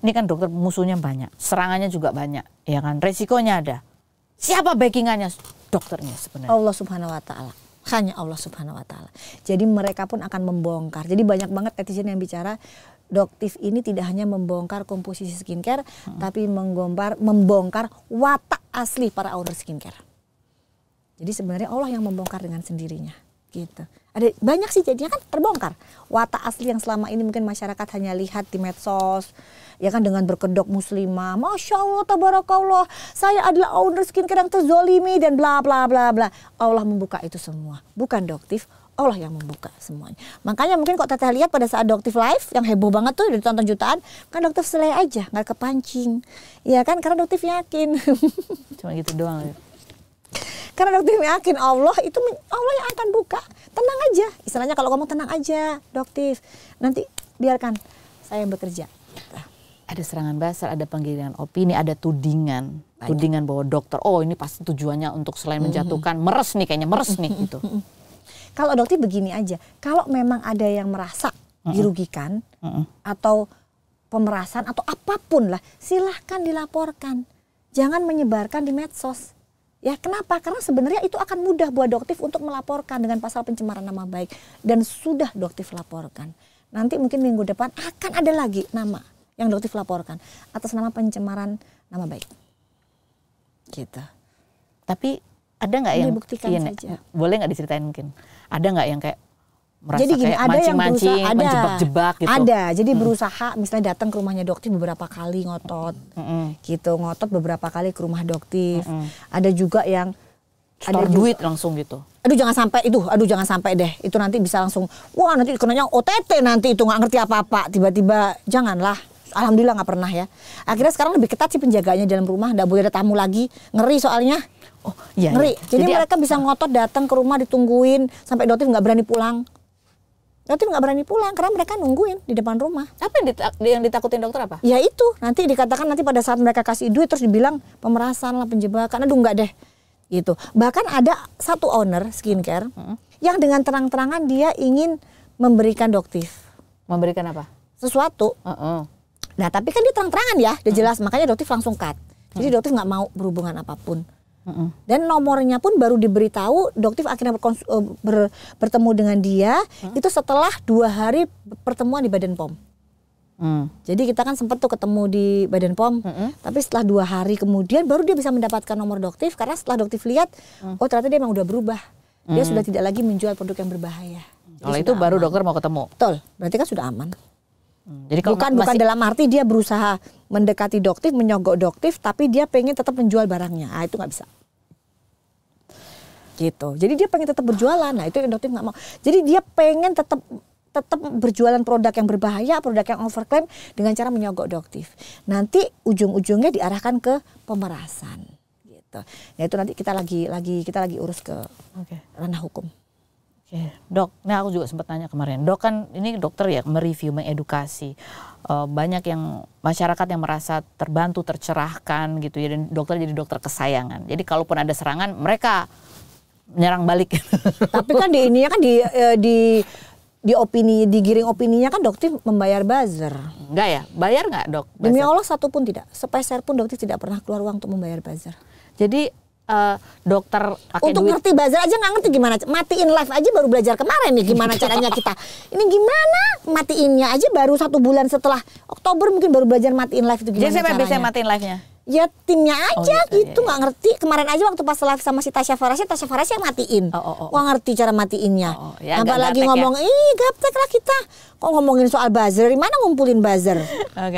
ini kan dokter musuhnya banyak, serangannya juga banyak, ya kan? Resikonya ada. Siapa backingannya? Dokternya sebenarnya. Allah Subhanahu Wa Taala. Hanya Allah Subhanahu Wa Taala. Jadi mereka pun akan membongkar. Jadi banyak banget netizen yang bicara Doktif ini tidak hanya membongkar komposisi skincare, tapi membongkar watak asli para owner skincare. Jadi sebenarnya Allah yang membongkar dengan sendirinya. Gitu. Ada banyak sih jadinya kan terbongkar. Watak asli yang selama ini mungkin masyarakat hanya lihat di medsos, ya kan, dengan berkedok muslimah, Masya Allah, tabarakallah, saya adalah owner skincare yang terzolimi dan bla bla bla bla. Allah membuka itu semua, bukan Doktif, Allah yang membuka semuanya. Makanya mungkin kok Teteh lihat pada saat Doktif live yang heboh banget tuh, ditonton jutaan, kan Doktif selai aja, nggak kepancing, ya kan, karena Doktif yakin. Cuma gitu doang. Karena Doktif yakin Allah yang akan buka. Tenang aja, istilahnya kalau ngomong tenang aja, Doktif, nanti biarkan saya yang bekerja. Ada serangan buzzer, ada penggiringan opini, ada tudingan. Banyak. Tudingan bahwa dokter, oh ini pasti tujuannya untuk selain menjatuhkan, meres nih kayaknya, meres nih gitu. Kalau Doktif begini aja, kalau memang ada yang merasa dirugikan atau pemerasan atau apapun lah, silahkan dilaporkan. Jangan menyebarkan di medsos. Ya kenapa? Karena sebenarnya itu akan mudah buat Doktif untuk melaporkan dengan pasal pencemaran nama baik. Dan sudah Doktif laporkan. Nanti mungkin minggu depan akan ada lagi nama yang Doktif laporkan atas nama pencemaran nama baik. Gitu. Tapi ada nggak yang dibuktikan saja? Boleh nggak diceritain mungkin? Ada nggak yang kayak merasa jadi gini, kayak ada yang berusaha, menjebak-jebak gitu? Ada, jadi berusaha misalnya datang ke rumahnya Doktif beberapa kali ngotot, gitu, ngotot beberapa kali ke rumah Doktif. Ada juga yang store duit langsung gitu. Aduh jangan sampai deh, itu nanti bisa langsung, wah nanti kenanya OTT nanti itu nggak ngerti apa-apa, tiba-tiba janganlah. Alhamdulillah nggak pernah ya. Akhirnya sekarang lebih ketat sih penjagaannya dalam rumah, nggak boleh ada tamu lagi, ngeri soalnya. Oh iya. Ngeri. Iya. Jadi mereka bisa ngotot datang ke rumah ditungguin sampai Doktif nggak berani pulang. Doktif nggak berani pulang karena mereka nungguin di depan rumah. Apa yang ditakutin dokter apa? Ya itu, nanti dikatakan nanti pada saat mereka kasih duit terus dibilang pemerasan lah, penjebakan. Aduh nggak deh. Gitu. Bahkan ada satu owner skincare yang dengan terang-terangan dia ingin memberikan Doktif. Memberikan apa? Sesuatu. Nah tapi kan dia terang-terangan ya, udah jelas. Makanya Doktif langsung cut. Jadi Doktif nggak mau berhubungan apapun. Dan nomornya pun baru diberitahu, Doktif akhirnya bertemu dengan dia itu setelah 2 hari pertemuan di Badan POM. Jadi kita kan sempat tuh ketemu di Badan POM, tapi setelah 2 hari kemudian baru dia bisa mendapatkan nomor Doktif, karena setelah Doktif lihat, oh ternyata dia memang udah berubah, dia sudah tidak lagi menjual produk yang berbahaya. Kalau itu baru dokter mau ketemu. Betul, berarti kan sudah aman. Jadi bukan dalam arti dia berusaha mendekati Doktif, menyogok Doktif, tapi dia pengen tetap menjual barangnya. Ah itu nggak bisa. Gitu. Jadi dia pengen tetap berjualan. Nah itu yang Doktif nggak mau. Jadi dia pengen tetap berjualan produk yang berbahaya, produk yang overclaim dengan cara menyogok Doktif. Nanti ujung-ujungnya diarahkan ke pemerasan. Gitu. Nah itu nanti kita lagi urus ke ranah hukum. Dok, nah aku juga sempat tanya kemarin, dok kan ini dokter ya mereview, mengedukasi, banyak yang masyarakat yang merasa terbantu, tercerahkan gitu ya, dan dokter jadi dokter kesayangan. Jadi kalaupun ada serangan mereka menyerang balik. Tapi kan di ininya kan di opini, digiring opininya kan Doktif membayar buzzer. Enggak ya, bayar nggak dok? Demi Allah satu pun tidak, sepeser pun Doktif tidak pernah keluar uang untuk membayar buzzer. Jadi dokter pakai untuk duit. Ngerti buzzer aja nggak ngerti gimana, matiin live aja baru belajar kemarin nih gimana caranya kita. Ini gimana matiinnya aja baru 1 bulan setelah Oktober mungkin baru belajar matiin live itu gimana. Jadi siapa caranya. biasanya matiin live-nya? Ya timnya aja gitu nggak ngerti. Kemarin aja waktu pas live sama si Tasya Farasya yang matiin. Wah ngerti cara matiinnya. Ya, apalagi ngomong, gaptek lah kita. Kok ngomongin soal buzzer, di mana ngumpulin buzzer?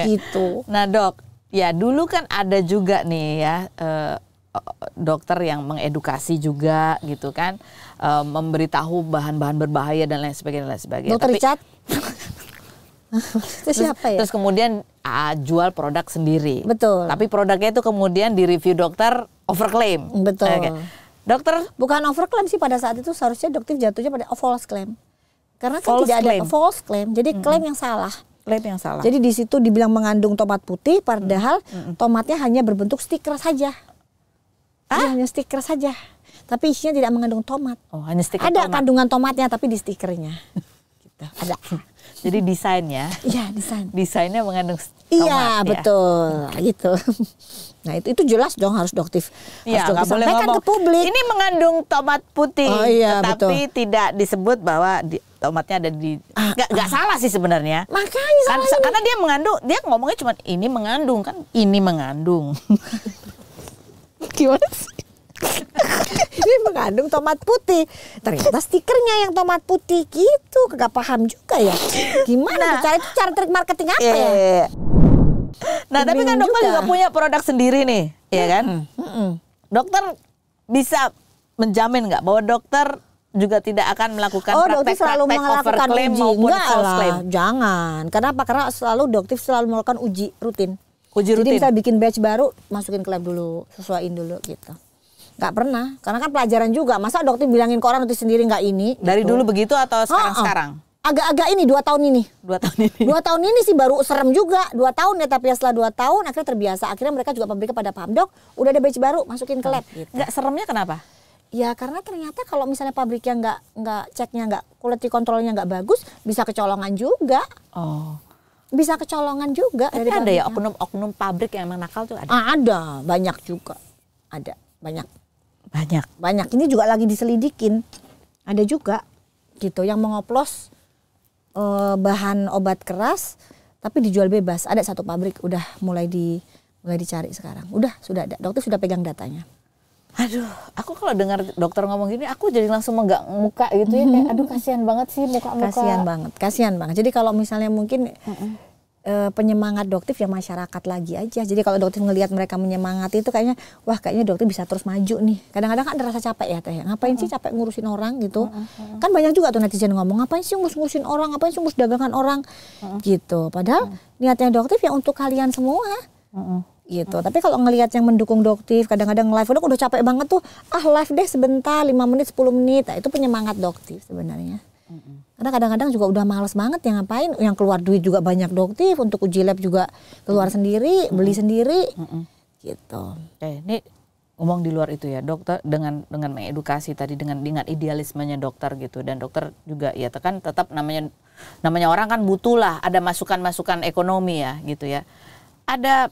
Gitu. Nah dok, ya dulu kan ada juga nih ya dokter yang mengedukasi juga gitu kan, memberitahu bahan-bahan berbahaya dan lain sebagainya. Dokter Richard? Itu siapa ya? Terus kemudian jual produk sendiri. Betul. Tapi produknya itu kemudian direview dokter overclaim. Betul. Dokter bukan overclaim sih, pada saat itu seharusnya Doktif jatuhnya pada false claim. Karena kan tidak ada false claim. Jadi klaim yang salah. Klaim yang salah. Jadi di situ dibilang mengandung tomat putih, padahal tomatnya hanya berbentuk stiker saja. Hanya stiker saja. Tapi isinya tidak mengandung tomat. Oh, hanya stiker. Ada kandungan tomatnya tapi di stikernya. Gitu. Ada. Jadi desainnya. Iya, desain. Desainnya mengandung tomat. Iya, betul. Gitu. Nah, itu jelas dong harus Doktif. Iya, nggak boleh ngomong ke publik. Ini mengandung tomat putih, tapi betul. Tidak disebut bahwa tomatnya ada di. Nggak salah sih sebenarnya. Makanya kan, karena dia mengandung, dia ngomongnya cuma ini mengandung kan, ini mengandung. Gimana sih? Ini mengandung tomat putih. Ternyata stikernya yang tomat putih gitu. Kagak paham juga ya. Gimana tuh cara trik marketing apa ya? Nah, tapi kan dokter juga punya produk sendiri nih, ya kan? Dokter bisa menjamin nggak bahwa dokter juga tidak akan melakukan praktek-praktek overclaim maupun false claim? Jangan. Kenapa? Karena dokter selalu melakukan uji rutin. Jadi bisa bikin batch baru, masukin ke lab dulu, sesuaiin dulu gitu. Nggak pernah, karena kan pelajaran juga. Masa dokter bilangin ke orang nanti sendiri nggak ini? Dari dulu begitu atau sekarang-sekarang? Agak-agak ini 2 tahun ini. 2 tahun ini. 2 tahun ini sih baru serem juga. 2 tahun ya, tapi setelah 2 tahun akhirnya terbiasa. Akhirnya mereka juga pabriknya pada paham, Dok, udah ada batch baru, masukin ke lab. Gitu. Nggak seremnya kenapa? Ya karena ternyata kalau misalnya pabriknya nggak ceknya quality controlnya nggak bagus, bisa kecolongan juga. Oh. Bisa kecolongan juga. Tapi ada ya oknum pabrik yang emang nakal tuh ada? Ada, banyak juga. Ada, banyak. Banyak. Ini juga lagi diselidikin. Ada juga gitu yang mengoplos bahan obat keras tapi dijual bebas. Ada satu pabrik udah mulai dicari sekarang. Sudah ada. Dokter sudah pegang datanya. Aduh, aku kalau dengar dokter ngomong gini, aku jadi langsung megak muka gitu ya, kayak aduh kasihan banget sih muka-muka. Kasihan banget. Jadi kalau misalnya mungkin penyemangat dokter ya masyarakat lagi aja. Jadi kalau dokter ngelihat mereka menyemangati itu kayaknya, wah kayaknya dokter bisa terus maju nih. Kadang-kadang kan ada rasa capek ya Teh. Ngapain sih capek ngurusin orang gitu. Kan banyak juga tuh netizen ngomong, ngapain sih ngurusin orang, ngapain sih ngurus dagangan orang gitu. Padahal niatnya dokter ya untuk kalian semua. Gitu. Tapi kalau ngelihat yang mendukung dokter, kadang-kadang live udah capek banget tuh, live deh sebentar 5 menit 10 menit. Nah, itu penyemangat dokter sebenarnya. Karena kadang-kadang juga udah males banget ya ngapain, yang keluar duit juga banyak dokter, untuk uji lab juga keluar sendiri, beli sendiri. Gitu. Ini ngomong di luar itu ya, dokter dengan mengedukasi tadi dengan idealismenya dokter gitu, dan dokter juga ya kan tetap namanya orang kan butuh lah ada masukan-masukan ekonomi ya gitu ya. Ada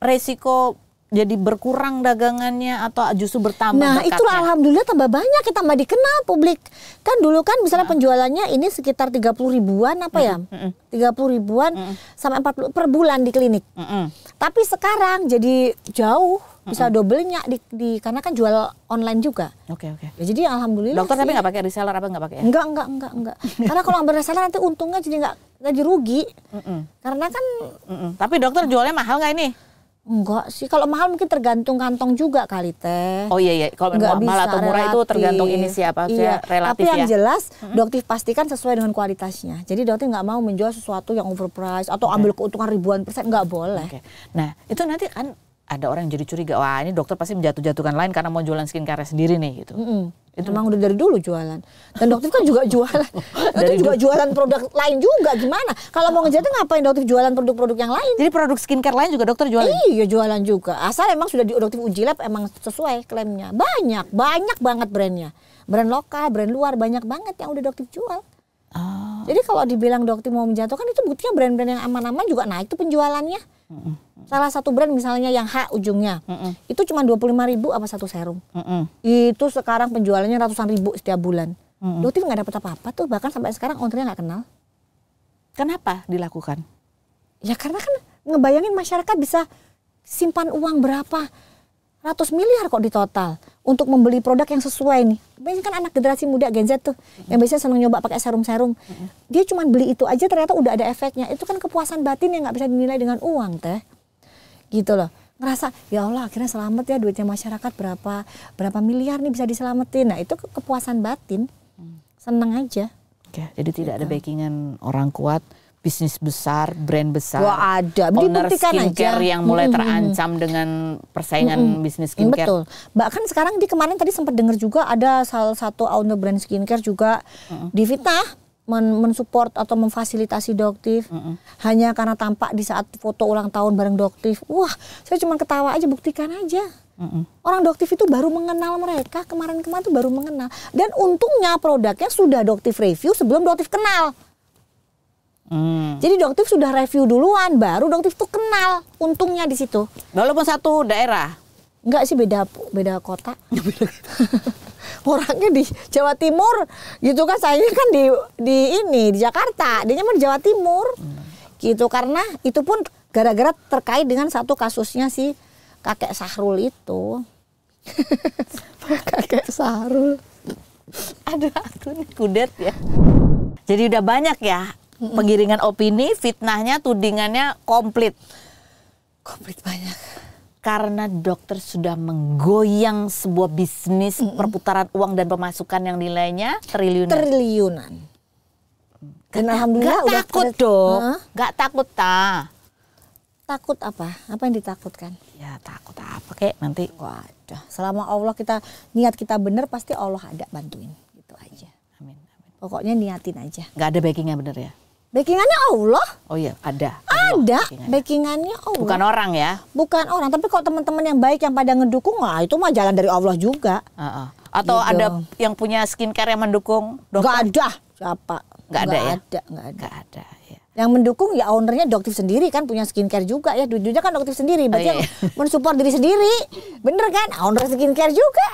resiko jadi berkurang dagangannya atau justru bertambah berkatnya? Itu alhamdulillah tambah banyak, kita tambah dikenal publik. Kan dulu kan misalnya penjualannya ini sekitar 30 ribuan apa ya? 30 ribuan sampai 40 per bulan di klinik. Tapi sekarang jadi jauh, bisa double-nya karena kan jual online juga. Oke. Ya, jadi alhamdulillah. Dokter tapi nggak pakai reseller apa nggak pakai? Enggak. Karena kalau ngambil reseller nanti untungnya jadi rugi. Karena kan. Tapi dokter jualnya mahal nggak ini? Enggak sih, kalau mahal mungkin tergantung kantong juga kali Teh. Oh iya, kalau mahal atau murah itu tergantung ini siapa, relatif ya. Tapi yang jelas dokter pastikan sesuai dengan kualitasnya. Jadi dokter nggak mau menjual sesuatu yang overprice atau ambil keuntungan ribuan %, nggak boleh. Nah itu nanti kan ada orang yang jadi curiga, wah ini dokter pasti menjatuh-jatuhkan lain karena mau jualan skincare sendiri nih gitu. Itu memang udah dari dulu jualan. Dan dokter kan juga jualan. Itu juga jualan produk lain juga, gimana? Kalau mau ngejatuh ngapain dokter jualan produk-produk yang lain? Jadi produk skincare lain juga dokter jualan? Iya jualan juga. Asal emang sudah di dokter uji lab emang sesuai klaimnya. Banyak banget brandnya. Brand lokal, brand luar banyak banget yang udah dokter jual. Jadi kalau dibilang dokter mau menjatuhkan itu buktinya brand-brand yang aman-aman juga naik tuh penjualannya. Salah satu brand misalnya yang H ujungnya, itu cuma 25.000 apa satu serum. Itu sekarang penjualannya ratusan ribu setiap bulan. Dokter nggak dapat apa-apa tuh, bahkan sampai sekarang ownernya nggak kenal. Kenapa dilakukan? Ya karena kan ngebayangin masyarakat bisa simpan uang berapa ratus miliar kok di total untuk membeli produk yang sesuai nih. Biasanya kan anak generasi muda Gen Z tuh yang biasanya seneng nyoba pakai serum-serum. Dia cuma beli itu aja ternyata udah ada efeknya. Itu kan kepuasan batin yang nggak bisa dinilai dengan uang Teh. Gitu loh. Ngerasa ya Allah akhirnya selamat ya duitnya masyarakat berapa miliar nih bisa diselamatin. Nah itu kepuasan batin. Seneng aja. Oke, jadi tidak ada backingan orang kuat. Bisnis besar, brand besar, wah ada, owner skincare aja. Yang mulai terancam dengan persaingan bisnis skincare. Betul. Bahkan sekarang kemarin tadi sempat dengar juga ada salah satu owner brand skincare juga difitnah mensupport atau memfasilitasi dokter hanya karena tampak di saat foto ulang tahun bareng dokter. Wah, saya cuma ketawa aja, buktikan aja. Orang dokter itu baru mengenal mereka kemarin tuh baru mengenal, dan untungnya produknya sudah dokter review sebelum dokter kenal. Jadi dokter sudah review duluan, baru dokter itu kenal. Untungnya di situ. Walaupun satu daerah? Enggak sih, beda kota. Orangnya di Jawa Timur, gitu kan. Saya kan di Jakarta, dia mah di Jawa Timur, gitu. Karena itu pun gara-gara terkait dengan satu kasusnya si kakek Sahrul itu. Kakek Sarul. Aduh, aku nih kudet ya. Jadi udah banyak ya penggiringan opini, fitnahnya, tudingannya komplit. Komplit banyak. Karena dokter sudah menggoyang sebuah bisnis perputaran uang dan pemasukan yang nilainya triliunan. Dan alhamdulillah udah takut dong. Gak takut Takut apa? Apa yang ditakutkan? Ya takut apa kek nanti. Waduh, selama Allah niat kita bener pasti Allah ada bantuin. Gitu aja. Amin. Pokoknya niatin aja. Gak ada backingnya bener ya? Backingannya Allah. Oh iya, ada. Ada backingannya Allah. Bukan orang ya? Bukan orang, tapi kalau teman-teman yang baik yang pada ngedukung, itu mah jalan dari Allah juga. Atau gitu. Ada yang punya skincare yang mendukung dokter? Gak ada. Siapa? Gak ada ya? Gak ada. Ya. Yang mendukung ya ownernya Doktif sendiri kan, punya skincare juga ya. Duitnya kan Doktif sendiri, berarti mensupport diri sendiri. Bener kan? Owner skincare juga.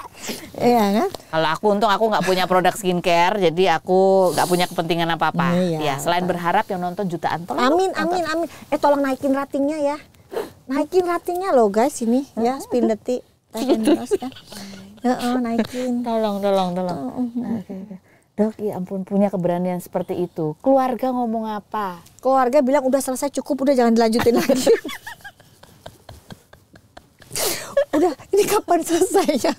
Iya kan? Kalau aku nggak punya produk skincare, jadi aku nggak punya kepentingan apa-apa. Ya, selain berharap yang nonton jutaan. Amin. Tolong naikin ratingnya ya. Naikin ratingnya loh guys ini ya, Spill Detik. Naikin. Tolong. Okay. Dok, ya ampun punya keberanian seperti itu. Keluarga ngomong apa? Keluarga bilang udah selesai, cukup, udah jangan dilanjutin lagi. Udah, ini kapan selesainya?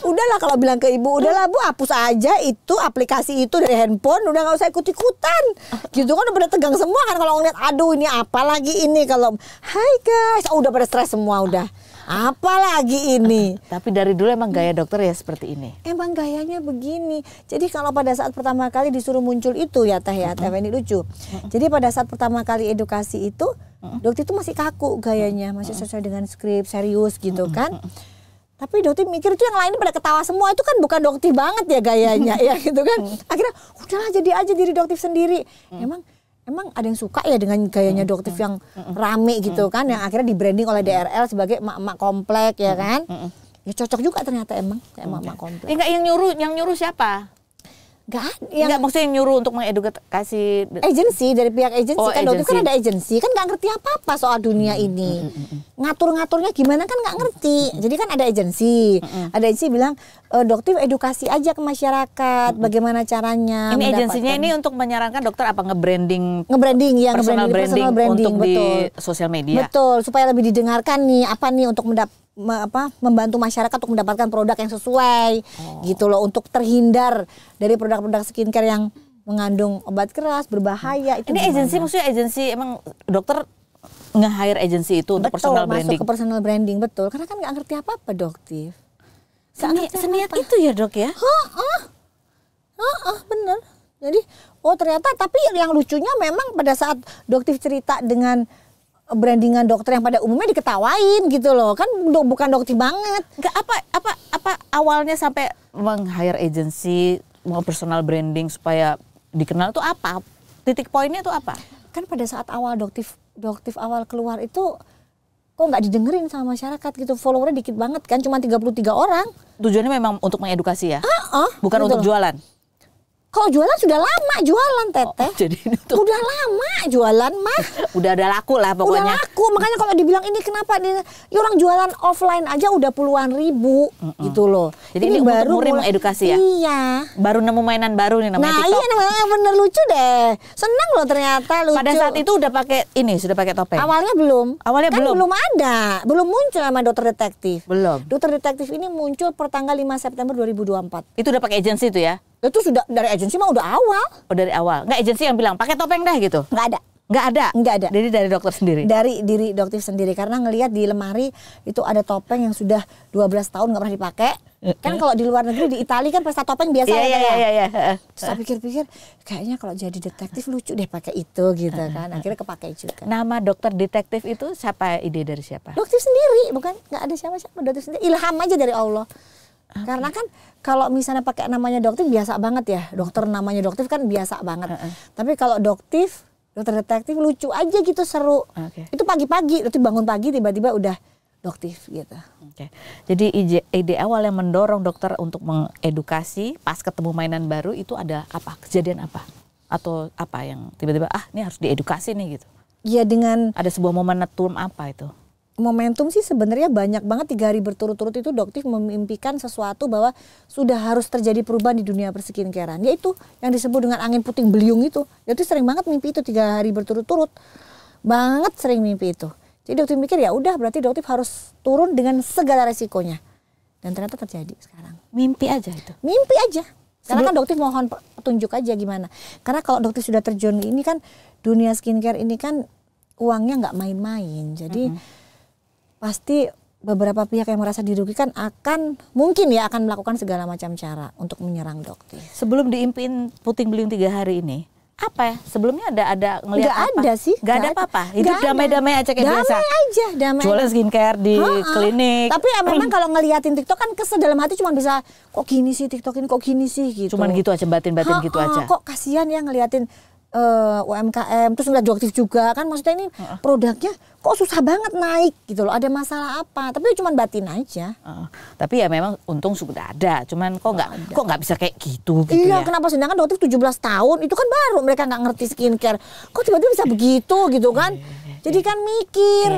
Udahlah kalau bilang ke ibu, udahlah Bu, hapus aja itu aplikasi itu dari handphone, udah nggak usah ikut-ikutan. Gitu kan udah pada tegang semua kan kalau ngeliat, aduh ini apa lagi ini, kalau hai guys, udah pada stres semua udah. Apalagi ini. Tapi dari dulu emang gaya dokter ya seperti ini. Emang gayanya begini. Jadi kalau pada saat pertama kali disuruh muncul itu ya Teh ya, Teh ini lucu. Jadi pada saat pertama kali edukasi itu, dokter itu masih kaku gayanya, masih sesuai dengan skrip, serius gitu kan. Tapi dokter mikir itu yang lain pada ketawa semua, itu kan bukan dokter banget ya gayanya ya gitu kan. Akhirnya udahlah jadi aja diri dokter sendiri. Emang ada yang suka ya dengan gayanya dokter yang rame gitu kan, yang akhirnya di branding oleh DRL sebagai emak-emak komplek ya kan. Ya cocok juga ternyata emang kayak emak-emak komplek. Enggak, yang nyuruh siapa? Enggak maksudnya yang nyuruh untuk mengedukasi agensi, dari pihak agensi kan. Dokter kan ada agensi kan, nggak ngerti apa-apa soal dunia ini. Ngatur-ngaturnya gimana kan nggak ngerti. Jadi kan ada agensi. Ada agensi bilang dokter edukasi aja ke masyarakat bagaimana caranya. Ini agensinya ini untuk menyarankan dokter apa ngebranding ya, personal branding untuk betul. Di sosial media. Betul, supaya lebih didengarkan nih apa nih untuk membantu masyarakat untuk mendapatkan produk yang sesuai gitu loh, untuk terhindar dari produk-produk skincare yang mengandung obat keras berbahaya. Itu ini agensi, maksudnya agensi emang dokter nge-hire agensi itu untuk personal branding. Masuk ke personal branding, betul, karena kan nggak ngerti apa-apa dokter. Seniat itu ya dok ya? Bener. Jadi ternyata, tapi yang lucunya memang pada saat dokter cerita dengan brandingan dokter yang pada umumnya diketawain gitu loh, kan bukan dokter banget. Enggak, apa awalnya sampai meng-hire agency, mau personal branding supaya dikenal tuh apa? Titik poinnya tuh apa? Kan pada saat awal dokter awal keluar itu kok nggak didengerin sama masyarakat gitu, followernya dikit banget kan, cuma 33 orang. Tujuannya memang untuk mengedukasi ya? Bukan gitu untuk jualan? Kalau jualan sudah lama jualan Teteh. Jadi itu udah lama jualan mah. Udah laku lah pokoknya. Udah laku, makanya kalau dibilang ini kenapa ya orang jualan offline aja udah puluhan ribu gitu loh. Jadi ini baru mengedukasi ya? Iya. Baru nemu mainan baru nih namanya TikTok. Nah iya, bener lucu deh. Seneng loh ternyata, lucu. Pada saat itu sudah pakai topeng? Awalnya belum. Awalnya kan belum ada. Belum muncul nama Dokter Detektif. Belum. Dokter Detektif ini muncul pertanggal 5 September 2024. Itu udah pakai agensi itu ya? Itu sudah dari agensi mah udah awal. Oh dari awal. Nggak agensi yang bilang pakai topeng dah gitu? Nggak ada. Nggak ada. Jadi dari dokter sendiri. Dari diri dokter sendiri, karena ngelihat di lemari itu ada topeng yang sudah 12 tahun nggak pernah dipakai. Kan kalau di luar negeri, di Italia kan pesta topeng biasa ya. Terus saya pikir-pikir kayaknya kalau jadi detektif lucu deh pakai itu gitu kan. Akhirnya kepakai juga. Nama dokter detektif itu siapa, ide dari siapa? Dokter sendiri, bukan, nggak ada siapa-siapa, dokter sendiri. Ilham aja dari Allah. Karena kan kalau misalnya pakai namanya dokter biasa banget ya, dokter namanya dokter kan biasa banget. Tapi kalau dokter detektif lucu aja gitu, seru. Itu pagi-pagi, nanti bangun pagi tiba-tiba udah dokter gitu. Jadi ide awal yang mendorong dokter untuk mengedukasi pas ketemu mainan baru itu ada apa? Kejadian apa? Atau apa yang tiba-tiba ini harus diedukasi nih gitu? Ya dengan ada sebuah momentum apa itu? momentum sih sebenarnya banyak banget. 3 hari berturut-turut itu Doktif memimpikan sesuatu bahwa sudah harus terjadi perubahan di dunia perskincarean, yaitu yang disebut dengan angin puting beliung itu. Doktif sering banget mimpi itu 3 hari berturut-turut, banget sering mimpi itu. Jadi Doktif mikir ya udah berarti Doktif harus turun dengan segala resikonya, dan ternyata terjadi sekarang. Mimpi aja itu. Mimpi aja. Karena kan Doktif mohon petunjuk aja gimana. Karena kalau Doktif sudah terjun ini kan dunia skincare ini kan uangnya nggak main-main. Jadi pasti beberapa pihak yang merasa dirugikan akan melakukan segala macam cara untuk menyerang Doktif. Sebelum diimpin puting beliung 3 hari ini, apa ya? Sebelumnya ada ngelihat apa? Nggak ada sih. Nggak ada apa-apa. Hidup damai-damai aja kayak biasa. Damai aja, damai. Jualan skincare di klinik. Tapi memang kalau ngeliatin TikTok kan kesel dalam hati cuma bisa kok gini sih TikTok ini, kok gini sih gitu. Cuman gitu aja, batin-batin gitu aja. Kok kasihan ya ngeliatin UMKM, terus ngeliat Doktif juga kan, maksudnya ini produknya kok susah banget naik gitu loh, ada masalah apa? Tapi cuma batin aja. Tapi ya memang untung sudah ada, cuman kok nggak bisa kayak gitu gitu iya, ya. kenapa sedangkan Doktif 17 tahun itu kan baru mereka nggak ngerti skincare, kok tiba-tiba bisa begitu gitu kan? Jadi kan mikir,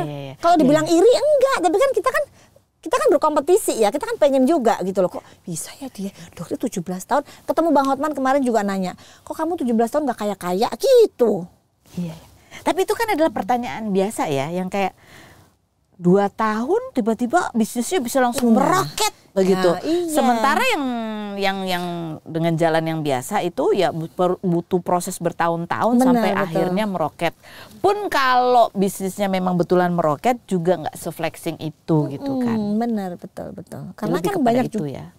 kalau dibilang iri enggak, tapi kan kita kan berkompetisi ya, kita kan pengen juga gitu loh, kok bisa ya dia Doktif 17 tahun. Ketemu Bang Hotman kemarin juga nanya, kok kamu 17 tahun gak kaya-kaya gitu. Iya. Tapi itu kan adalah pertanyaan biasa ya, yang kayak 2 tahun tiba-tiba bisnisnya bisa langsung meroket begitu. Ya, iya. Sementara yang dengan jalan yang biasa itu ya butuh proses bertahun-tahun sampai betul. Akhirnya meroket. Pun kalau bisnisnya memang betulan meroket juga nggak se-flexing itu gitu kan. Benar, betul. Karena kan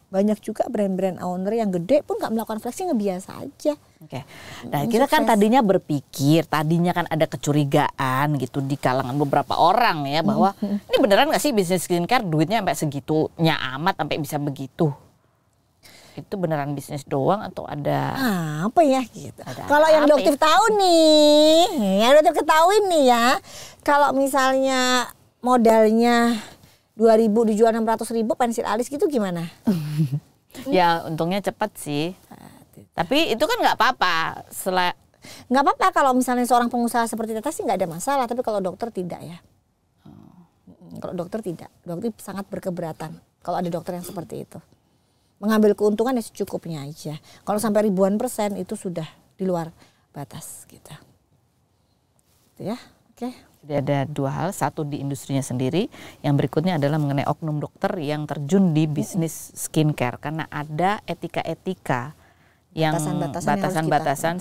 banyak juga brand-brand owner yang gede pun nggak melakukan flexing, biasa aja. Oke. Nah, kita kan tadinya kan ada kecurigaan gitu di kalangan beberapa orang ya bahwa ini beneran nggak sih bisnis skincare duitnya sampai segitunya amat sampai bisa begitu. Itu beneran bisnis doang atau ada apa ya gitu. Kalau yang Doktif tahu nih, yang Doktif ketahui nih ya, kalau misalnya modalnya 2.000 dijual 600.000 pensil alis gitu gimana? Ya untungnya cepat sih. Tapi itu kan nggak apa-apa. Nggak apa-apa kalau misalnya seorang pengusaha seperti Teta sih nggak ada masalah. Tapi kalau dokter tidak ya. Kalau dokter tidak, dokter sangat berkeberatan kalau ada dokter yang seperti itu. Mengambil keuntungan ya secukupnya aja. Kalau sampai ribuan % itu sudah di luar batas kita. Itu ya, oke. Jadi ada 2 hal, satu di industrinya sendiri, yang berikutnya adalah mengenai oknum dokter yang terjun di bisnis skincare karena ada etika-etika yang batasan-batasan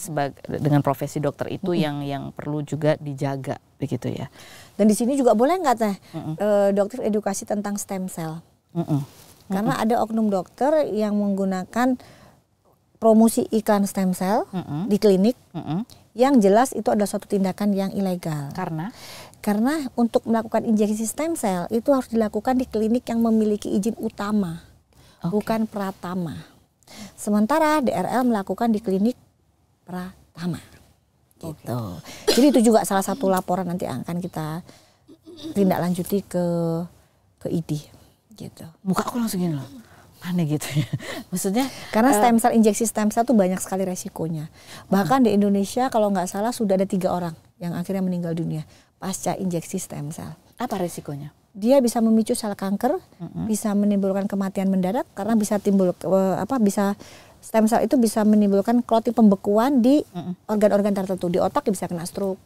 dengan profesi dokter itu yang perlu juga dijaga begitu ya. Dan di sini juga boleh nggak Teh dokter edukasi tentang stem cell? Karena ada oknum dokter yang menggunakan promosi iklan stem cell di klinik yang jelas itu adalah suatu tindakan yang ilegal. Karena untuk melakukan injeksi stem cell itu harus dilakukan di klinik yang memiliki izin utama, bukan pratama. Sementara DRL melakukan di klinik pratama. Gitu. Jadi itu juga salah satu laporan nanti akan kita tindak lanjuti ke ID. Gitu. Muka aku langsung gini loh, aneh gitu ya. Maksudnya karena stem cell, injeksi stem cell tuh banyak sekali resikonya. Bahkan di Indonesia kalau nggak salah sudah ada 3 orang yang akhirnya meninggal dunia pasca injeksi stem cell. Apa resikonya? Dia bisa memicu sel kanker, bisa menimbulkan kematian mendadak karena bisa stem cell itu bisa menimbulkan clotting, pembekuan di organ-organ tertentu. Di otak bisa kena stroke,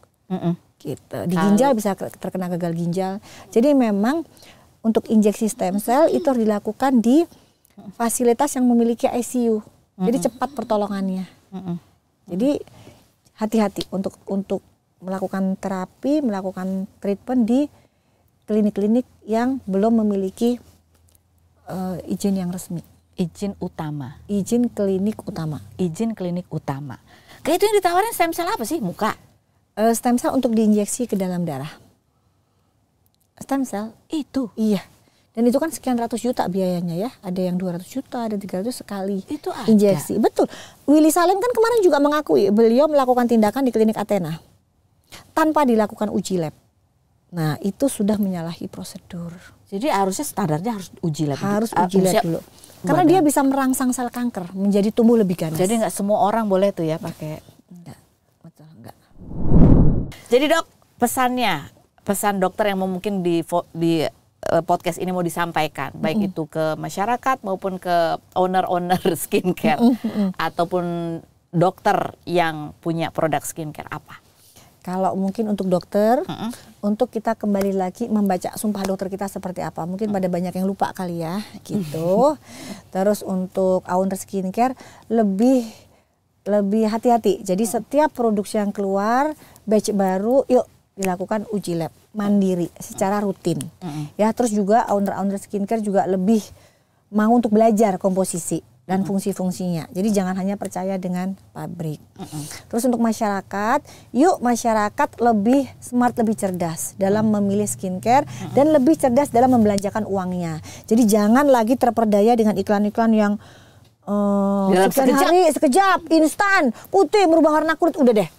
gitu. Di ginjal bisa terkena gagal ginjal. Jadi memang untuk injeksi stem cell itu harus dilakukan di fasilitas yang memiliki ICU. Jadi cepat pertolongannya. Jadi hati-hati untuk melakukan terapi, melakukan treatment di klinik-klinik yang belum memiliki izin yang resmi. Izin utama. Izin klinik utama. Izin klinik utama. Kayak itu yang ditawarin stem cell apa sih? Muka? Stem cell untuk diinjeksi ke dalam darah. Stem cell itu? Iya. Dan itu kan sekian ratus juta biayanya ya. Ada yang 200 juta, ada 300 sekali itu ada. Injeksi. Betul. Willy Salim kan kemarin juga mengakui beliau melakukan tindakan di klinik Athena tanpa dilakukan uji lab. Nah itu sudah menyalahi prosedur. Jadi harusnya standarnya harus uji lab. Harus uji lab dulu. Karena dia bisa merangsang sel kanker menjadi tumbuh lebih ganas. Jadi nggak semua orang boleh tuh ya pakai. Enggak, betul enggak. Jadi Dok, pesannya pesan dokter yang mungkin di podcast ini mau disampaikan, baik itu ke masyarakat maupun ke owner skincare ataupun dokter yang punya produk skincare apa? Kalau mungkin untuk dokter, untuk kita kembali lagi membaca sumpah dokter kita seperti apa. Mungkin pada banyak yang lupa kali ya, gitu. Terus untuk owner skincare lebih hati-hati. Jadi setiap produksi yang keluar, batch baru, yuk dilakukan uji lab mandiri secara rutin. Ya, terus juga owner skincare juga lebih mau untuk belajar komposisi dan fungsi-fungsinya. Jadi jangan hanya percaya dengan pabrik. Terus untuk masyarakat, yuk masyarakat lebih smart, lebih cerdas dalam memilih skincare dan lebih cerdas dalam membelanjakan uangnya. Jadi jangan lagi terperdaya dengan iklan-iklan yang sekejap, instan, putih, merubah warna kulit, udah deh.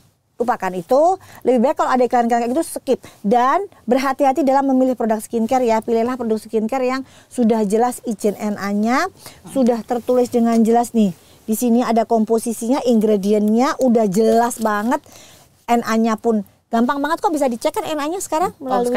Lupakan itu, lebih baik kalau ada iklan-iklan kayak gitu skip. Dan berhati-hati dalam memilih produk skincare ya, pilihlah produk skincare yang sudah jelas izin NA-nya, sudah tertulis dengan jelas nih. Di sini ada komposisinya, ingredientnya udah jelas banget, NA-nya pun gampang banget kok bisa dicek kan NA-nya sekarang melalui,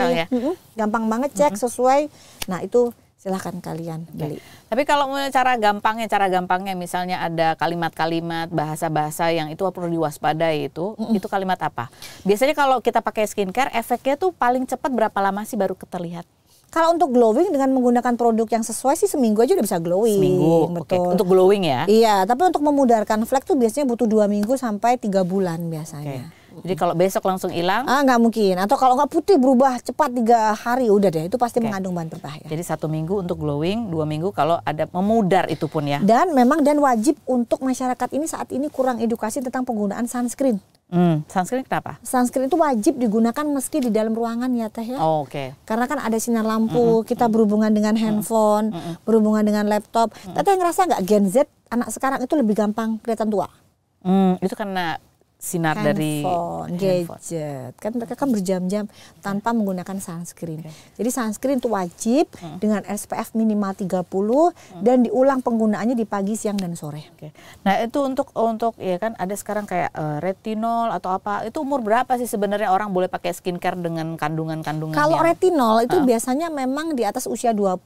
gampang banget cek sesuai. Nah itu silahkan kalian beli. Tapi kalau cara gampangnya misalnya ada kalimat-kalimat, bahasa-bahasa yang itu perlu diwaspadai itu kalimat apa? Biasanya kalau kita pakai skincare, efeknya tuh paling cepat berapa lama sih baru terlihat? Kalau untuk glowing dengan menggunakan produk yang sesuai sih seminggu aja udah bisa glowing. Seminggu, betul. Untuk glowing ya? Iya, tapi untuk memudarkan flek tuh biasanya butuh 2 minggu sampai 3 bulan biasanya. Jadi kalau besok langsung hilang? Nggak mungkin. Atau kalau nggak putih berubah cepat 3 hari udah deh. Itu pasti mengandung bahan berbahaya. Jadi 1 minggu untuk glowing, 2 minggu kalau ada memudar itu pun ya. Dan wajib untuk masyarakat ini saat ini kurang edukasi tentang penggunaan sunscreen. Sunscreen kenapa? Sunscreen itu wajib digunakan meski di dalam ruangan ya Teh ya. Oh, oke. Karena kan ada sinar lampu, kita berhubungan dengan handphone, berhubungan dengan laptop. Teteh ngerasa nggak Gen Z anak sekarang itu lebih gampang kelihatan tua? Itu karena sinar handphone, dari gadget. Kan mereka kan berjam-jam tanpa menggunakan sunscreen. Jadi sunscreen itu wajib dengan SPF minimal 30 dan diulang penggunaannya di pagi, siang dan sore. Nah, itu untuk ya kan ada sekarang kayak retinol atau apa. Itu umur berapa sih sebenarnya orang boleh pakai skincare dengan kandungan-kandungan? Kalau retinol itu biasanya memang di atas usia 20.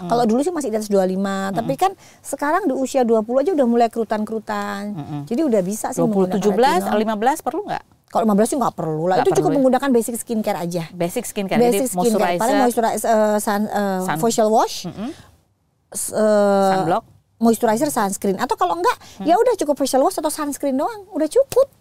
Kalau dulu sih masih di atas 25, tapi kan sekarang di usia 20 aja udah mulai kerutan-kerutan. Jadi udah bisa sih 20, 17, 15 perlu nggak? Kalau 15 sih nggak perlu lah. Itu cukup menggunakan basic skincare aja. Basic skincare. Basic jadi skincare. Paling moisturizer, facial wash, sunblock, moisturizer, sunscreen. Atau kalau enggak, ya udah cukup facial wash atau sunscreen doang. Udah cukup.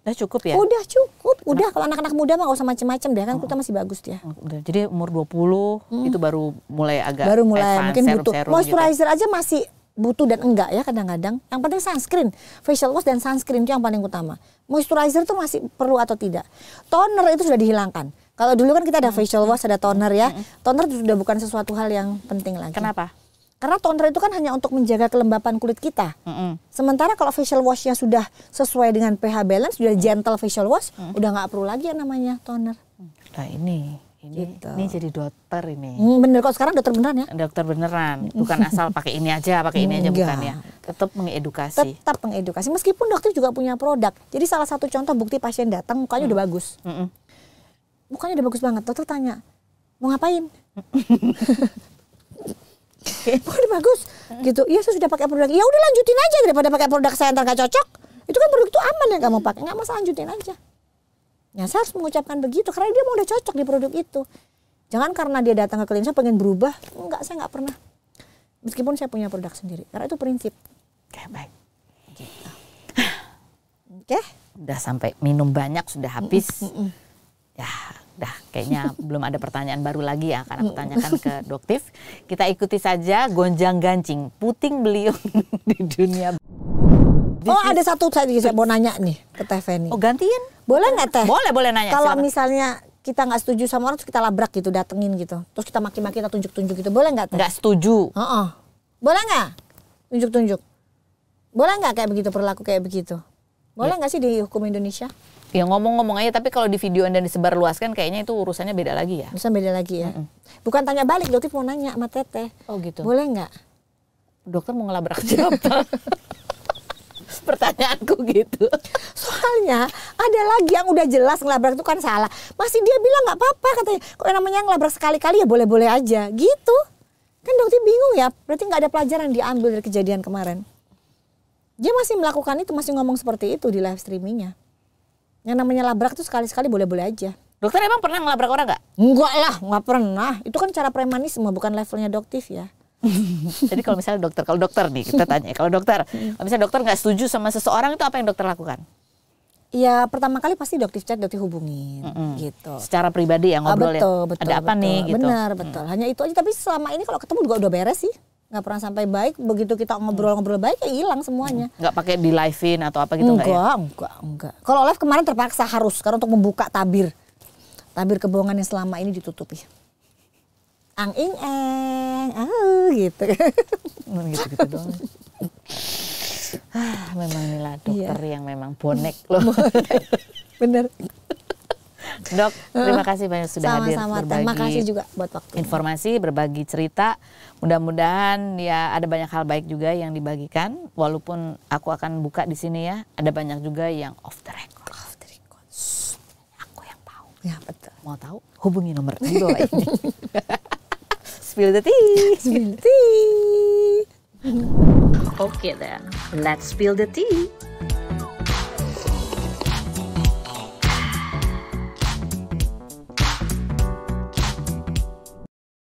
Udah cukup ya? Udah cukup. Udah kalau anak-anak muda mah nggak usah macem-macem deh. Kan kita masih bagus dia. Udah. Jadi umur 20 itu baru mulai agak baru mulai advance, mungkin butuh. Moisturizer gitu. Aja masih butuh dan enggak ya kadang-kadang. Yang penting sunscreen, facial wash dan sunscreen itu yang paling utama. Moisturizer itu masih perlu atau tidak. Toner itu sudah dihilangkan. Kalau dulu kan kita ada facial wash, ada toner ya. Toner itu sudah bukan sesuatu hal yang penting lagi. Kenapa? Karena toner itu kan hanya untuk menjaga kelembapan kulit kita. Sementara kalau facial washnya sudah sesuai dengan pH balance, sudah gentle facial wash, udah nggak perlu lagi yang namanya toner. Nah ini jadi dokter ini. Bener kok sekarang dokter beneran ya? Dokter beneran, bukan asal pakai ini aja bukan ya. Tetap mengedukasi. Tetap mengedukasi. Meskipun dokter juga punya produk. Jadi salah satu contoh bukti pasien datang mukanya udah bagus. Mukanya udah bagus banget. Dokter tanya, mau ngapain? Udah bagus. Gitu. Iya saya sudah pakai produk. Ya udah lanjutin aja daripada pakai produk saya ntar gak cocok. Itu kan produk itu aman yang kamu pakai. Nggak masalah, lanjutin aja. Ya saya harus mengucapkan begitu karena dia mau udah cocok di produk itu. Jangan karena dia datang ke klinik saya pengen berubah. Enggak, saya nggak pernah. Meskipun saya punya produk sendiri. Karena itu prinsip. Oke, baik. Gitu. Oke. Udah sampai minum banyak, sudah habis. Ya, udah kayaknya belum ada pertanyaan baru lagi ya karena aku tanyakan ke Doktif. Kita ikuti saja gonjang-ganjing puting beliung di dunia. Ada satu tadi saya mau nanya nih ke Teh Feni. Oh gantian? Boleh nggak Teh? Boleh nanya. Kalau misalnya kita nggak setuju sama orang terus kita labrak gitu, datengin gitu, terus kita maki-maki, kita tunjuk-tunjuk gitu, boleh nggak Teh? Nggak setuju. Boleh nggak? Tunjuk-tunjuk. Boleh nggak kayak begitu, perilaku kayak begitu? Boleh nggak sih di hukum Indonesia? Ya ngomong-ngomong aja, tapi kalau di videoan dan disebarluaskan kayaknya itu urusannya beda lagi ya? Bisa beda lagi ya? Bukan tanya balik, Dokter mau nanya sama Teteh. Oh gitu? Boleh nggak? Dokter mau ngelabrak siapa? Pertanyaanku gitu. Soalnya ada lagi yang udah jelas ngelabrak itu kan salah. Masih dia bilang nggak apa-apa katanya. Kok yang namanya ngelabrak sekali-kali ya boleh-boleh aja gitu. Kan dokter bingung ya. Berarti nggak ada pelajaran diambil dari kejadian kemarin. Dia masih melakukan itu, masih ngomong seperti itu di live streamingnya. Yang namanya labrak tuh sekali-sekali boleh-boleh aja. Dokter emang pernah ngelabrak orang nggak? Enggak lah, nggak pernah. Itu kan cara premanisme, bukan levelnya doktif ya. Jadi kalau misalnya kalau dokter nih kita tanya, kalau misalnya dokter nggak setuju sama seseorang itu apa yang dokter lakukan? Ya pertama kali pasti dokter chat, dokter hubungin gitu. Secara pribadi ya ngobrol betul, ya. Ada apa nih gitu. Benar, betul. Hanya itu aja, tapi selama ini kalau ketemu juga udah beres sih. Nggak pernah sampai baik, begitu kita ngobrol-ngobrol baik ya hilang semuanya. Nggak pakai di live-in atau apa gitu Enggak. Kalau live kemarin terpaksa harus karena untuk membuka tabir kebohongan yang selama ini ditutupi. Ang ing eng, gitu. Gitu doang. Memang inilah dokter yang memang bonek loh. Bener. Dok, terima kasih banyak sudah hadir berbagi. Terima kasih juga buat waktunya. Informasi, berbagi cerita. Mudah-mudahan ya ada banyak hal baik juga yang dibagikan. Walaupun aku akan buka di sini ya, ada banyak juga yang off the record. Aku yang tahu. Ya betul. Mau tahu? Hubungi nomor di bawah ini. Spill the tea. Spill the tea. Okay then, let's spill the tea.